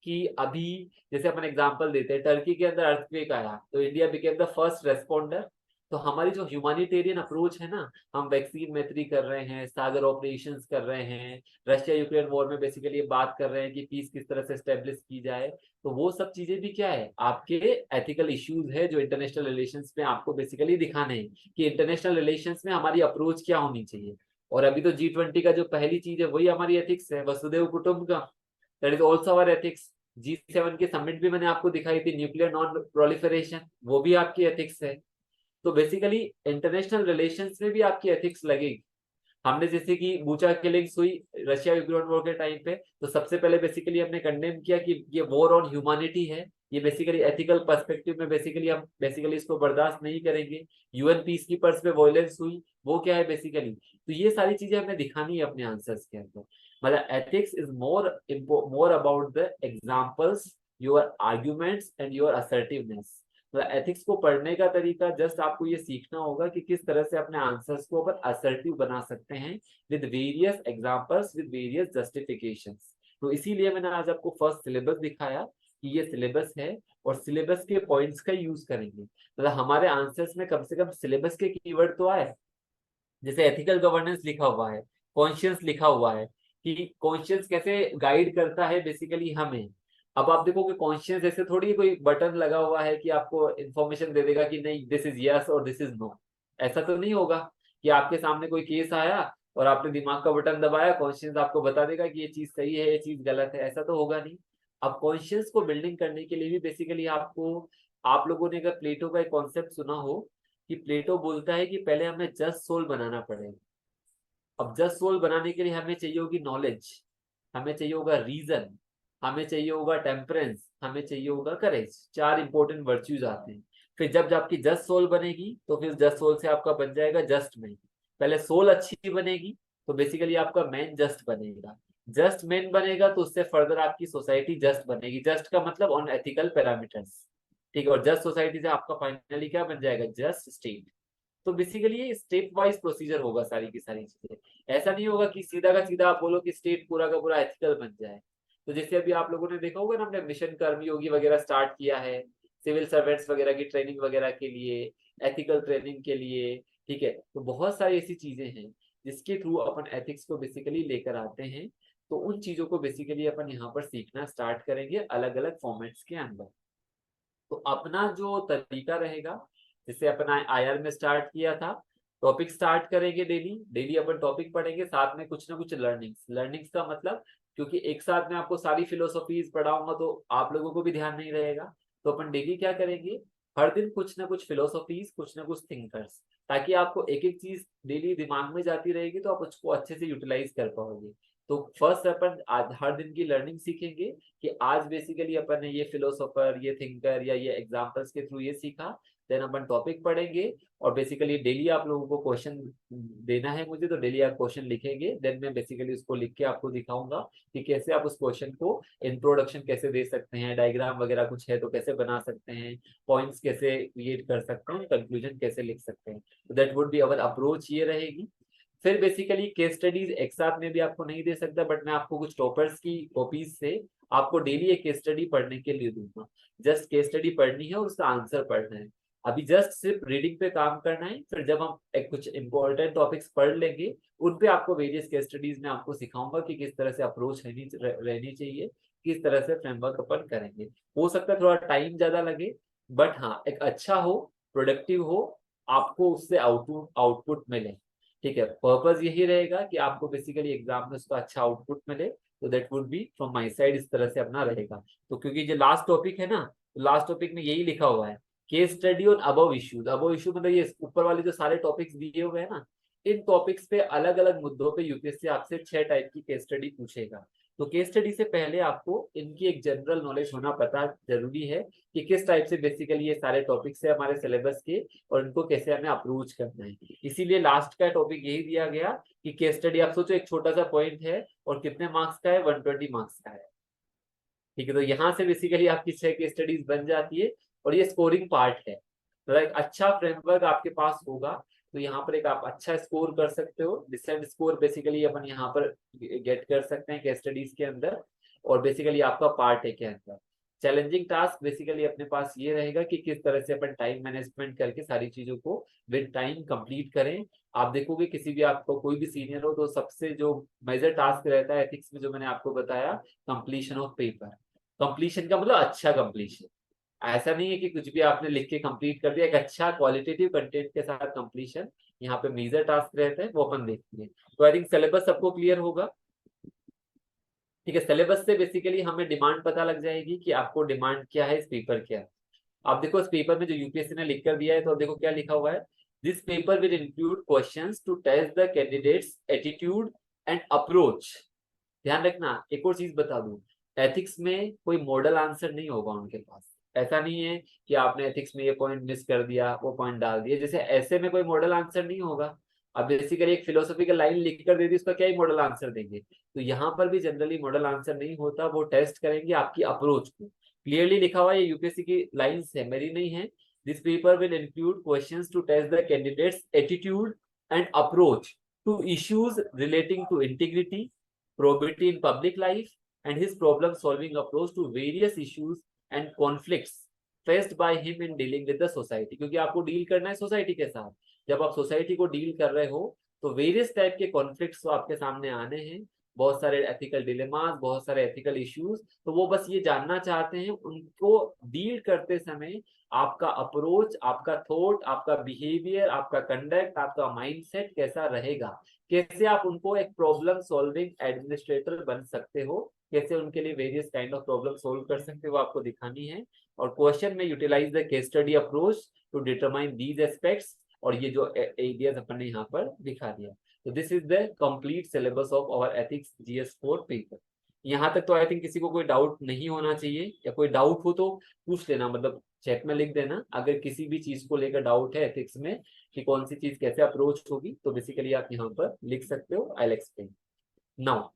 कि अभी जैसे अपन एग्जांपल देते हैं, टर्की के अंदर अर्थक्वेक आया तो India became the first responder. तो हमारी जो ह्यूमैनिटेरियन अप्रोच है ना, हम वैक्सीन मैत्री कर रहे हैं, सागर ऑपरेशंस कर रहे हैं, रशिया यूक्रेन वॉर में बेसिकली बात कर रहे हैं कि पीस किस तरह से स्टेब्लिश की जाए। तो वो सब चीजें भी क्या है, आपके एथिकल इश्यूज है जो इंटरनेशनल रिलेशंस में आपको बेसिकली दिखाने हैं कि इंटरनेशनल रिलेशंस में हमारी अप्रोच क्या होनी चाहिए। और अभी तो G20 का जो पहली चीज है वही हमारी एथिक्स है, वसुदेव कुटुंबकम, that is also our ethics. G7 की समिट भी मैंने आपको दिखाई थी, न्यूक्लियर नॉन प्रोलिफरेशन, वो भी आपकी एथिक्स है। तो बेसिकली इंटरनेशनल रिलेशंस में भी आपकी एथिक्स लगेगी। हमने जैसे कि बूचा किलिंग्स हुई रशिया यूक्रेन वॉर के टाइम पे, तो सबसे पहले बेसिकली हमने कंडेम किया कि ये वॉर ऑन ह्यूमैनिटी है, ये बेसिकली एथिकल पर्सपेक्टिव में बेसिकली हम बेसिकली इसको बर्दाश्त नहीं करेंगे। यूएन पीस कीपर्स पे वॉयलेंस हुई, वो क्या है बेसिकली। तो ये सारी चीजें हमें दिखानी है अपने आंसर्स के अंदर। मतलब ethics is more about the examples, your arguments and your assertiveness. तो एथिक्स को पढ़ने का तरीका जस्ट आपको ये सीखना होगा कि किस तरह से अपने आंसर्स को अपन असर्टिव बना सकते हैं with various examples, with various justifications. तो इसीलिए मैंने आज आपको फर्स्ट सिलेबस दिखाया कि ये सिलेबस है और सिलेबस के पॉइंट्स का यूज करेंगे। मतलब हमारे आंसर्स में कम से कम सिलेबस के कीवर्ड तो आए, जैसे एथिकल गवर्नेंस लिखा हुआ है, कॉन्शियस लिखा हुआ है कि कॉन्शियस कैसे गाइड करता है बेसिकली हमें। अब आप देखोगे कॉन्शियस ऐसे थोड़ी कोई बटन लगा हुआ है कि आपको इंफॉर्मेशन दे देगा कि नहीं दिस इज यस और दिस इज नो। ऐसा तो नहीं होगा कि आपके सामने कोई केस आया और आपने दिमाग का बटन दबाया, कॉन्शियस आपको बता देगा कि ये चीज सही है ये चीज गलत है, ऐसा तो होगा नहीं। अब कॉन्शियस को बिल्डिंग करने के लिए भी बेसिकली आपको, आप लोगों ने अगर प्लेटो का एक कॉन्सेप्ट सुना हो कि प्लेटो बोलता है कि पहले हमें जस्ट सोल बनाना पड़ेगा। अब जस्ट सोल बनाने के लिए हमें चाहिए होगी नॉलेज, हमें चाहिए होगा रीजन, हमें चाहिए होगा टेम्परेंस, हमें चाहिए होगा करेज। चार इंपॉर्टेंट वर्च्यूज आते हैं। फिर जब आपकी जस्ट सोल बनेगी तो फिर जस्ट सोल से आपका बन जाएगा जस्ट मैन। पहले सोल अच्छी बनेगी तो बेसिकली आपका मैन जस्ट बनेगा। जस्ट मैन बनेगा तो उससे फर्दर आपकी सोसाइटी जस्ट बनेगी। जस्ट का मतलब ऑन एथिकल पैरामीटर्स, ठीक है। और जस्ट सोसाइटी से आपका फाइनली क्या बन जाएगा, जस्ट स्टेट। तो बेसिकली ये स्टेप वाइज प्रोसीजर होगा सारी की सारी चीजें। ऐसा नहीं होगा कि सीधा का सीधा आप बोलो कि स्टेट पूरा का पूरा एथिकल बन जाए। तो जैसे अभी आप लोगों ने देखा होगा ना, हमने मिशन कर्मयोगी वगैरह स्टार्ट किया है सिविल सर्वेंट्स वगैरह की ट्रेनिंग वगैरह के लिए, एथिकल ट्रेनिंग के लिए, ठीक है। तो बहुत सारी ऐसी चीजें हैं जिसके थ्रू अपन एथिक्स को बेसिकली लेकर आते हैं। तो उन चीजों को बेसिकली अपन यहाँ पर सीखना स्टार्ट करेंगे अलग अलग फॉर्मेट्स के अंदर। तो अपना जो तरीका रहेगा, जिससे अपन आईआर में स्टार्ट किया था, टॉपिक स्टार्ट करेंगे डेली। डेली अपन टॉपिक पढ़ेंगे, साथ में कुछ ना कुछ लर्निंग्स। लर्निंग्स का मतलब, क्योंकि एक साथ में आपको सारी फिलोसॉफीज पढ़ाऊंगा तो आप लोगों को भी ध्यान नहीं रहेगा। तो अपन डेली क्या करेंगे, हर दिन कुछ ना कुछ फिलोसॉफीज, कुछ ना कुछ थिंकर्स, ताकि आपको एक एक चीज डेली दिमाग में जाती रहेगी तो आप उसको अच्छे से यूटिलाइज कर पाओगे। तो फर्स्ट अपन आज हर दिन की लर्निंग सीखेंगे कि आज बेसिकली अपन ने ये फिलोसोफर, ये थिंकर या ये एग्जांपल्स के थ्रू ये सीखा। देन अपन टॉपिक पढ़ेंगे और बेसिकली डेली आप लोगों को क्वेश्चन देना है मुझे, तो डेली आप क्वेश्चन लिखेंगे। देन मैं बेसिकली उसको लिख के आपको दिखाऊंगा कि कैसे आप उस क्वेश्चन को इंट्रोडक्शन कैसे दे सकते हैं, डायग्राम वगैरह कुछ है तो कैसे बना सकते हैं, पॉइंट्स कैसे क्रिएट कर सकते हैं, कंक्लूजन कैसे लिख सकते हैं। तो that would be our approach, ये रहेगी। फिर बेसिकली केस स्टडीज एक साथ में भी आपको नहीं दे सकता, बट मैं आपको कुछ टॉपर्स की कॉपीज से आपको डेली एक केस स्टडी पढ़ने के लिए दूंगा। जस्ट केस स्टडी पढ़नी है और उसका आंसर पढ़ना है। अभी जस्ट सिर्फ रीडिंग पे काम करना है। फिर जब हम एक कुछ इंपॉर्टेंट टॉपिक्स पढ़ लेंगे, उन पे आपको वेरियस केस स्टडीज में आपको सिखाऊंगा कि किस तरह से अप्रोच रहनी चाहिए, किस तरह से फ्रेमवर्क अपन करेंगे। हो सकता है थोड़ा टाइम ज्यादा लगे, बट हाँ एक अच्छा हो, प्रोडक्टिव हो, आपको उससे आउटपुट मिले, ठीक है। पर्पस यही रहेगा कि आपको बेसिकली एग्जाम में उसका अच्छा आउटपुट मिले। तो that would be from my side, इस तरह से अपना रहेगा। तो क्योंकि जो लास्ट टॉपिक है ना, तो लास्ट टॉपिक में यही लिखा हुआ है, case study on above issues. Above issue मतलब ये ऊपर वाले जो सारे टॉपिक्स दिए हुए हैं ना, इन टॉपिक्स पे अलग अलग मुद्दों पे यूपीएससी आपसे 6 टाइप की केस स्टडी पूछेगा। तो केस स्टडी से पहले आपको इनकी एक जनरल नॉलेज होना पता जरूरी है कि किस टाइप से बेसिकली ये सारे टॉपिक्स है हमारे सिलेबस के, और इनको कैसे हमें अप्रोच करना है। इसीलिए लास्ट का टॉपिक यही दिया गया कि केस स्टडी, आप सोचो एक छोटा सा पॉइंट है और कितने मार्क्स का है, 120 मार्क्स का है, ठीक है। तो यहाँ से बेसिकली आपकी 6 केस स्टडीज बन जाती है और ये स्कोरिंग पार्ट है। तो एक अच्छा फ्रेमवर्क आपके पास होगा तो यहाँ पर एक आप अच्छा स्कोर कर सकते हो। डिसेंट स्कोर बेसिकली अपन यहाँ पर गेट कर सकते हैं केस स्टडीज के अंदर, और बेसिकली आपका पार्ट है के अंदर। चैलेंजिंग टास्क बेसिकली अपने पास ये रहेगा कि किस तरह से अपन टाइम मैनेजमेंट करके सारी चीजों को विद टाइम कंप्लीट करें। आप देखोगे किसी भी आपको कोई भी सीनियर हो तो सबसे जो मेजर टास्क रहता है एथिक्स में, जो मैंने आपको बताया, कंप्लीशन ऑफ पेपर। कंप्लीशन का मतलब अच्छा कंप्लीशन, ऐसा नहीं है कि कुछ भी आपने लिख के कंप्लीट कर दिया। एक अच्छा क्वालिटेटिव कंटेंट के साथ कंप्लीशन यहाँ पे मेजर टास्क रहता है, वो अपन देखते हैं। तो आई थिंक सिलेबस सबको क्लियर होगा, ठीक है। सिलेबस से बेसिकली हमें डिमांड पता लग जाएगी कि आपको डिमांड क्या है इस पेपर क्या है। आप देखो इस पेपर में जो यूपीएससी ने लिख कर दिया है, तो देखो क्या लिखा हुआ है, this paper will include questions to test the candidates attitude and approach. ध्यान रखना, एक और चीज बता दूं, एथिक्स में कोई मॉडल आंसर नहीं होगा उनके पास। ऐसा नहीं है कि आपने एथिक्स में ये पॉइंट मिस कर दिया, वो पॉइंट डाल दिया, जैसे ऐसे में कोई मॉडल आंसर नहीं होगा। अब बेसिकली एक फिलोसॉफिकल लाइन लिख कर दे दी, उसका क्या ही मॉडल आंसर देंगे। तो यहाँ पर भी जनरली मॉडल आंसर नहीं होता, वो टेस्ट करेंगे आपकी अप्रोच को। क्लियरली लिखा हुआ है, ये यूपीएससी की लाइंस है, मेरी नहीं है। This paper will include questions to test the candidates attitude and approach to issues relating to integrity, probity in public life, and his problem solving approach to various issues and conflicts faced by him in dealing with the society। क्योंकि आपको डील करना है सोसाइटी के साथ। जब आप सोसाइटी को डील कर रहे हो तो वेरियस टाइप के कॉन्फ्लिक्ट्स तो आपके सामने आने हैं, बहुत सारे एथिकल डिलेमास, बहुत सारे एथिकल इश्यूज। तो वो बस ये जानना चाहते हैं उनको डील करते समय आपका अप्रोच, आपका थॉट, आपका बिहेवियर, आपका कंडक्ट, आपका माइंडसेट कैसा रहेगा, कैसे आप उनको एक प्रॉब्लम सॉल्विंग एडमिनिस्ट्रेटर बन सकते हो, कैसे उनके लिए various kind of problem solve कर सकते हो, आपको दिखानी है। और क्वेश्चन में utilize the case study approach to determine these aspects, और ये जो एरियाज अपन ने यहाँ पर दिखा दिया। तो this is the complete syllabus of our ethics GS4 paper. यहाँ तक तो आई थिंक किसी को कोई डाउट नहीं होना चाहिए, या कोई डाउट हो तो पूछ लेना, मतलब चैट में लिख देना अगर किसी भी चीज को लेकर डाउट है एथिक्स में कि कौन सी चीज कैसे अप्रोच होगी, तो बेसिकली आप यहाँ पर लिख सकते हो। I will explain now.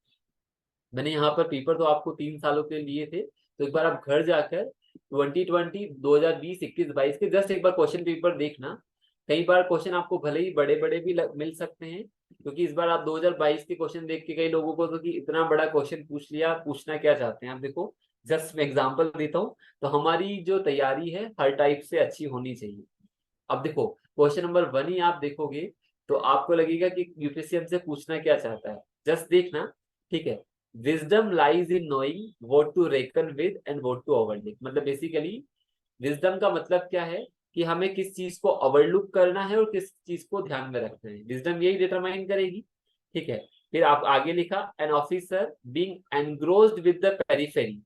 मैंने यहाँ पर पेपर तो आपको 3 सालों के लिए थे, तो एक बार आप घर जाकर 2020, 2020, 21, 22 के जस्ट एक बार क्वेश्चन पेपर देखना। कई बार क्वेश्चन आपको भले ही बड़े बड़े भी मिल सकते हैं, क्योंकि इस बार आप 2022 के क्वेश्चन देख के कई लोगों को तो कि इतना बड़ा क्वेश्चन पूछ लिया, पूछना क्या चाहते हैं आप। देखो जस्ट मैं एग्जांपल देता हूँ, तो हमारी जो तैयारी है हर टाइप से अच्छी होनी चाहिए। अब देखो क्वेश्चन नंबर 1 ही आप देखोगे तो आपको लगेगा कि यूपीएससी हमसे पूछना क्या चाहता है, जस्ट देखना, ठीक है। Wisdom lies in knowing what to reckon with and what to overlook. मतलब बेसिकली विजडम का मतलब क्या है कि हमें किस चीज को ओवरलुक करना है और किस चीज को ध्यान में रखना है, विजडम यही डिटरमाइन करेगी, ठीक है। फिर आप आगे लिखा, an officer being engrossed with the periphery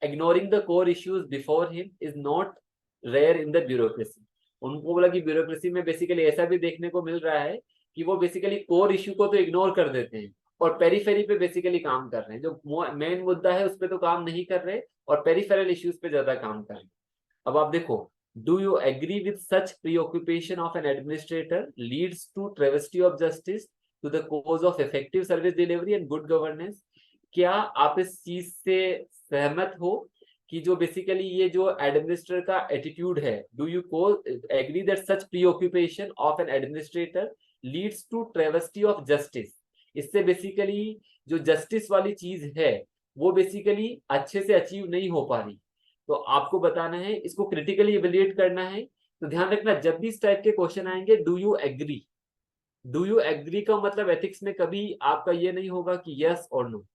ignoring the core issues before him is not rare in the bureaucracy। उनको बोला कि ब्यूरोक्रेसी में बेसिकली ऐसा भी देखने को मिल रहा है कि वो बेसिकली कोर इश्यू को तो इग्नोर कर देते हैं और पेरिफेरी पे बेसिकली काम कर रहे हैं, जो मेन मुद्दा है उस पर तो काम नहीं कर रहे और पेरिफेरल इश्यूज पे ज्यादा काम कर रहे हैं। अब आप देखो, do you agree with such preoccupation of an administrator leads to travesty of justice to the cause of effective service delivery and good governance. क्या आप इस चीज से सहमत हो कि जो बेसिकली ये जो एडमिनिस्ट्रेटर का एटीट्यूड है, डू यू को agree that such preoccupation of an administrator leads to travesty of justice. इससे बेसिकली जो जस्टिस वाली चीज है वो बेसिकली अच्छे से अचीव नहीं हो पा रही, तो आपको बताना है, इसको क्रिटिकली इवेल्युएट करना है। तो ध्यान रखना जब भी इस टाइप के क्वेश्चन आएंगे, do you agree, do you agree का मतलब एथिक्स में कभी आपका ये नहीं होगा कि यस और नो,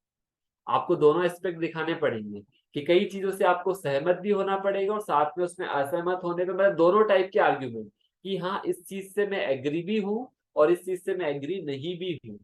आपको दोनों एस्पेक्ट दिखाने पड़ेंगे कि कई चीजों से आपको सहमत भी होना पड़ेगा और साथ में उसमें असहमत होने पे मतलब दोनों टाइप के आर्ग्यूमेंट कि हाँ इस चीज से मैं एग्री भी हूँ और इस चीज से मैं एग्री नहीं भी हूँ।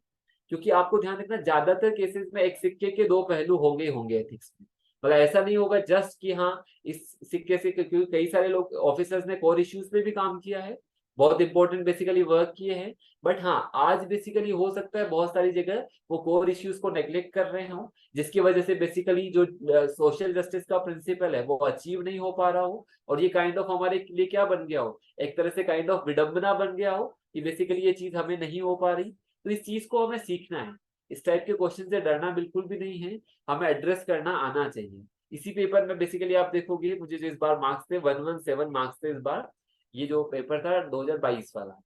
क्योंकि आपको ध्यान रखना ज्यादातर केसेस में एक सिक्के के दो पहलू होंगे एथिक्स में, मतलब ऐसा नहीं होगा जस्ट कि हाँ इस सिक्के से, क्योंकि कई सारे लोग ऑफिसर्स ने कोर इश्यूज पे भी काम किया है, बहुत इंपॉर्टेंट बेसिकली वर्क किए हैं। बट हाँ आज बेसिकली हो सकता है बहुत सारी जगह वो कोर इश्यूज को नेग्लेक्ट कर रहे हो, जिसकी वजह से बेसिकली जो सोशल जस्टिस का प्रिंसिपल है वो अचीव नहीं हो पा रहा हो, और ये काइंड ऑफ हमारे लिए क्या बन गया हो, एक तरह से काइंड ऑफ विडंबना बन गया हो कि बेसिकली ये चीज हमें नहीं हो पा रही। तो इस चीज को हमें सीखना है, इस टाइप के क्वेश्चन से डरना बिल्कुल भी नहीं है, हमें एड्रेस करना आना चाहिए। इसी पेपर में बेसिकली आप देखोगे मुझे जो इस बार मार्क्स थे 117 मार्क्स थे इस बार, ये जो पेपर था 2022 वाला।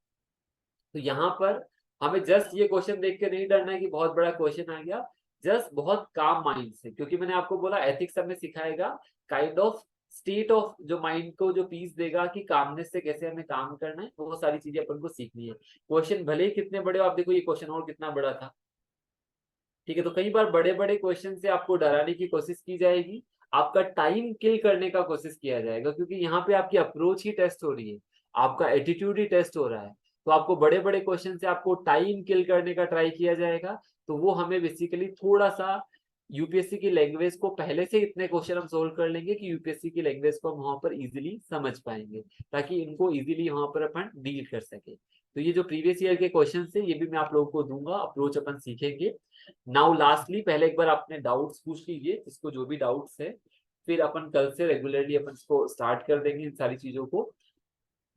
तो यहाँ पर हमें जस्ट ये क्वेश्चन देख के नहीं डरना है कि बहुत बड़ा क्वेश्चन आ गया, जस्ट बहुत काम माइंड से, क्योंकि मैंने आपको बोला एथिक्स हमें सिखाएगा काइंड ऑफ स्टेट ऑफ जो माइंड को जो पीस देगा कि कामनेस से कैसे हमें काम करना है, वो सारी चीजें अपन को सीखनी है। क्वेश्चन भले ही कितने बड़े हो, आप देखो ये क्वेश्चन और कितना बड़ा था, ठीक है। तो कई बार बड़े बड़े क्वेश्चन से आपको डराने की कोशिश की जाएगी, आपका टाइम किल करने का कोशिश किया जाएगा, क्योंकि यहाँ पे आपकी अप्रोच ही टेस्ट हो रही है, आपका एटीट्यूड ही टेस्ट हो रहा है। तो आपको बड़े बड़े क्वेश्चन से आपको टाइम किल करने का ट्राई किया जाएगा। तो वो हमें बेसिकली थोड़ा सा यूपीएससी की लैंग्वेज को पहले से इतने क्वेश्चन हम सोल्व कर लेंगे कि यूपीएससी की लैंग्वेज को हम वहां पर इजीली समझ पाएंगे, ताकि इनको इजीली वहां पर अपन डील कर सके। तो ये जो प्रीवियस ईयर के क्वेश्चन है ये भी मैं आप लोगों को दूंगा, अप्रोच अपन सीखेंगे। नाउ लास्टली पहले एक बार अपने डाउट्स पूछ लीजिए, इसको जो भी डाउट्स है, फिर अपन कल से रेगुलरली अपन इसको स्टार्ट कर देंगे इन सारी चीजों को।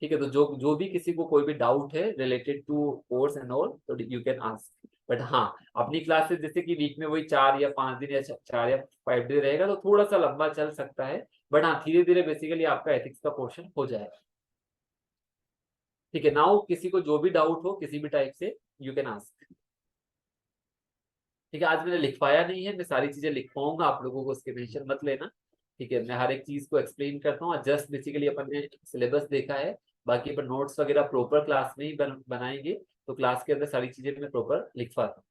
ठीक है, तो जो जो भी किसी को कोई भी डाउट है related to course and all, तो यू कैन आस्क। बट हाँ, अपनी क्लासेस जैसे कि वीक में वही 4 या 5 दिन या 4 या 5 डे रहेगा, तो थोड़ा सा लंबा चल सकता है। बट हाँ, धीरे धीरे बेसिकली आपका एथिक्स का पोर्शन हो जाएगा। ठीक है, नाउ किसी को जो भी डाउट हो किसी भी टाइप से, यू कैन आस्क। ठीक है, आज मैंने लिखवाया नहीं है, मैं सारी चीजें लिखवाऊंगा, आप लोगों को उसके टेंशन मत लेना। ठीक है, मैं हर एक चीज को एक्सप्लेन करता हूँ, जस्ट बेसिकली अपन ने सिलेबस देखा है। बाकी अपन नोट्स वगैरह प्रॉपर क्लास में ही बनाएंगे, तो क्लास के अंदर सारी चीजें मैं प्रॉपर लिखवाता हूँ।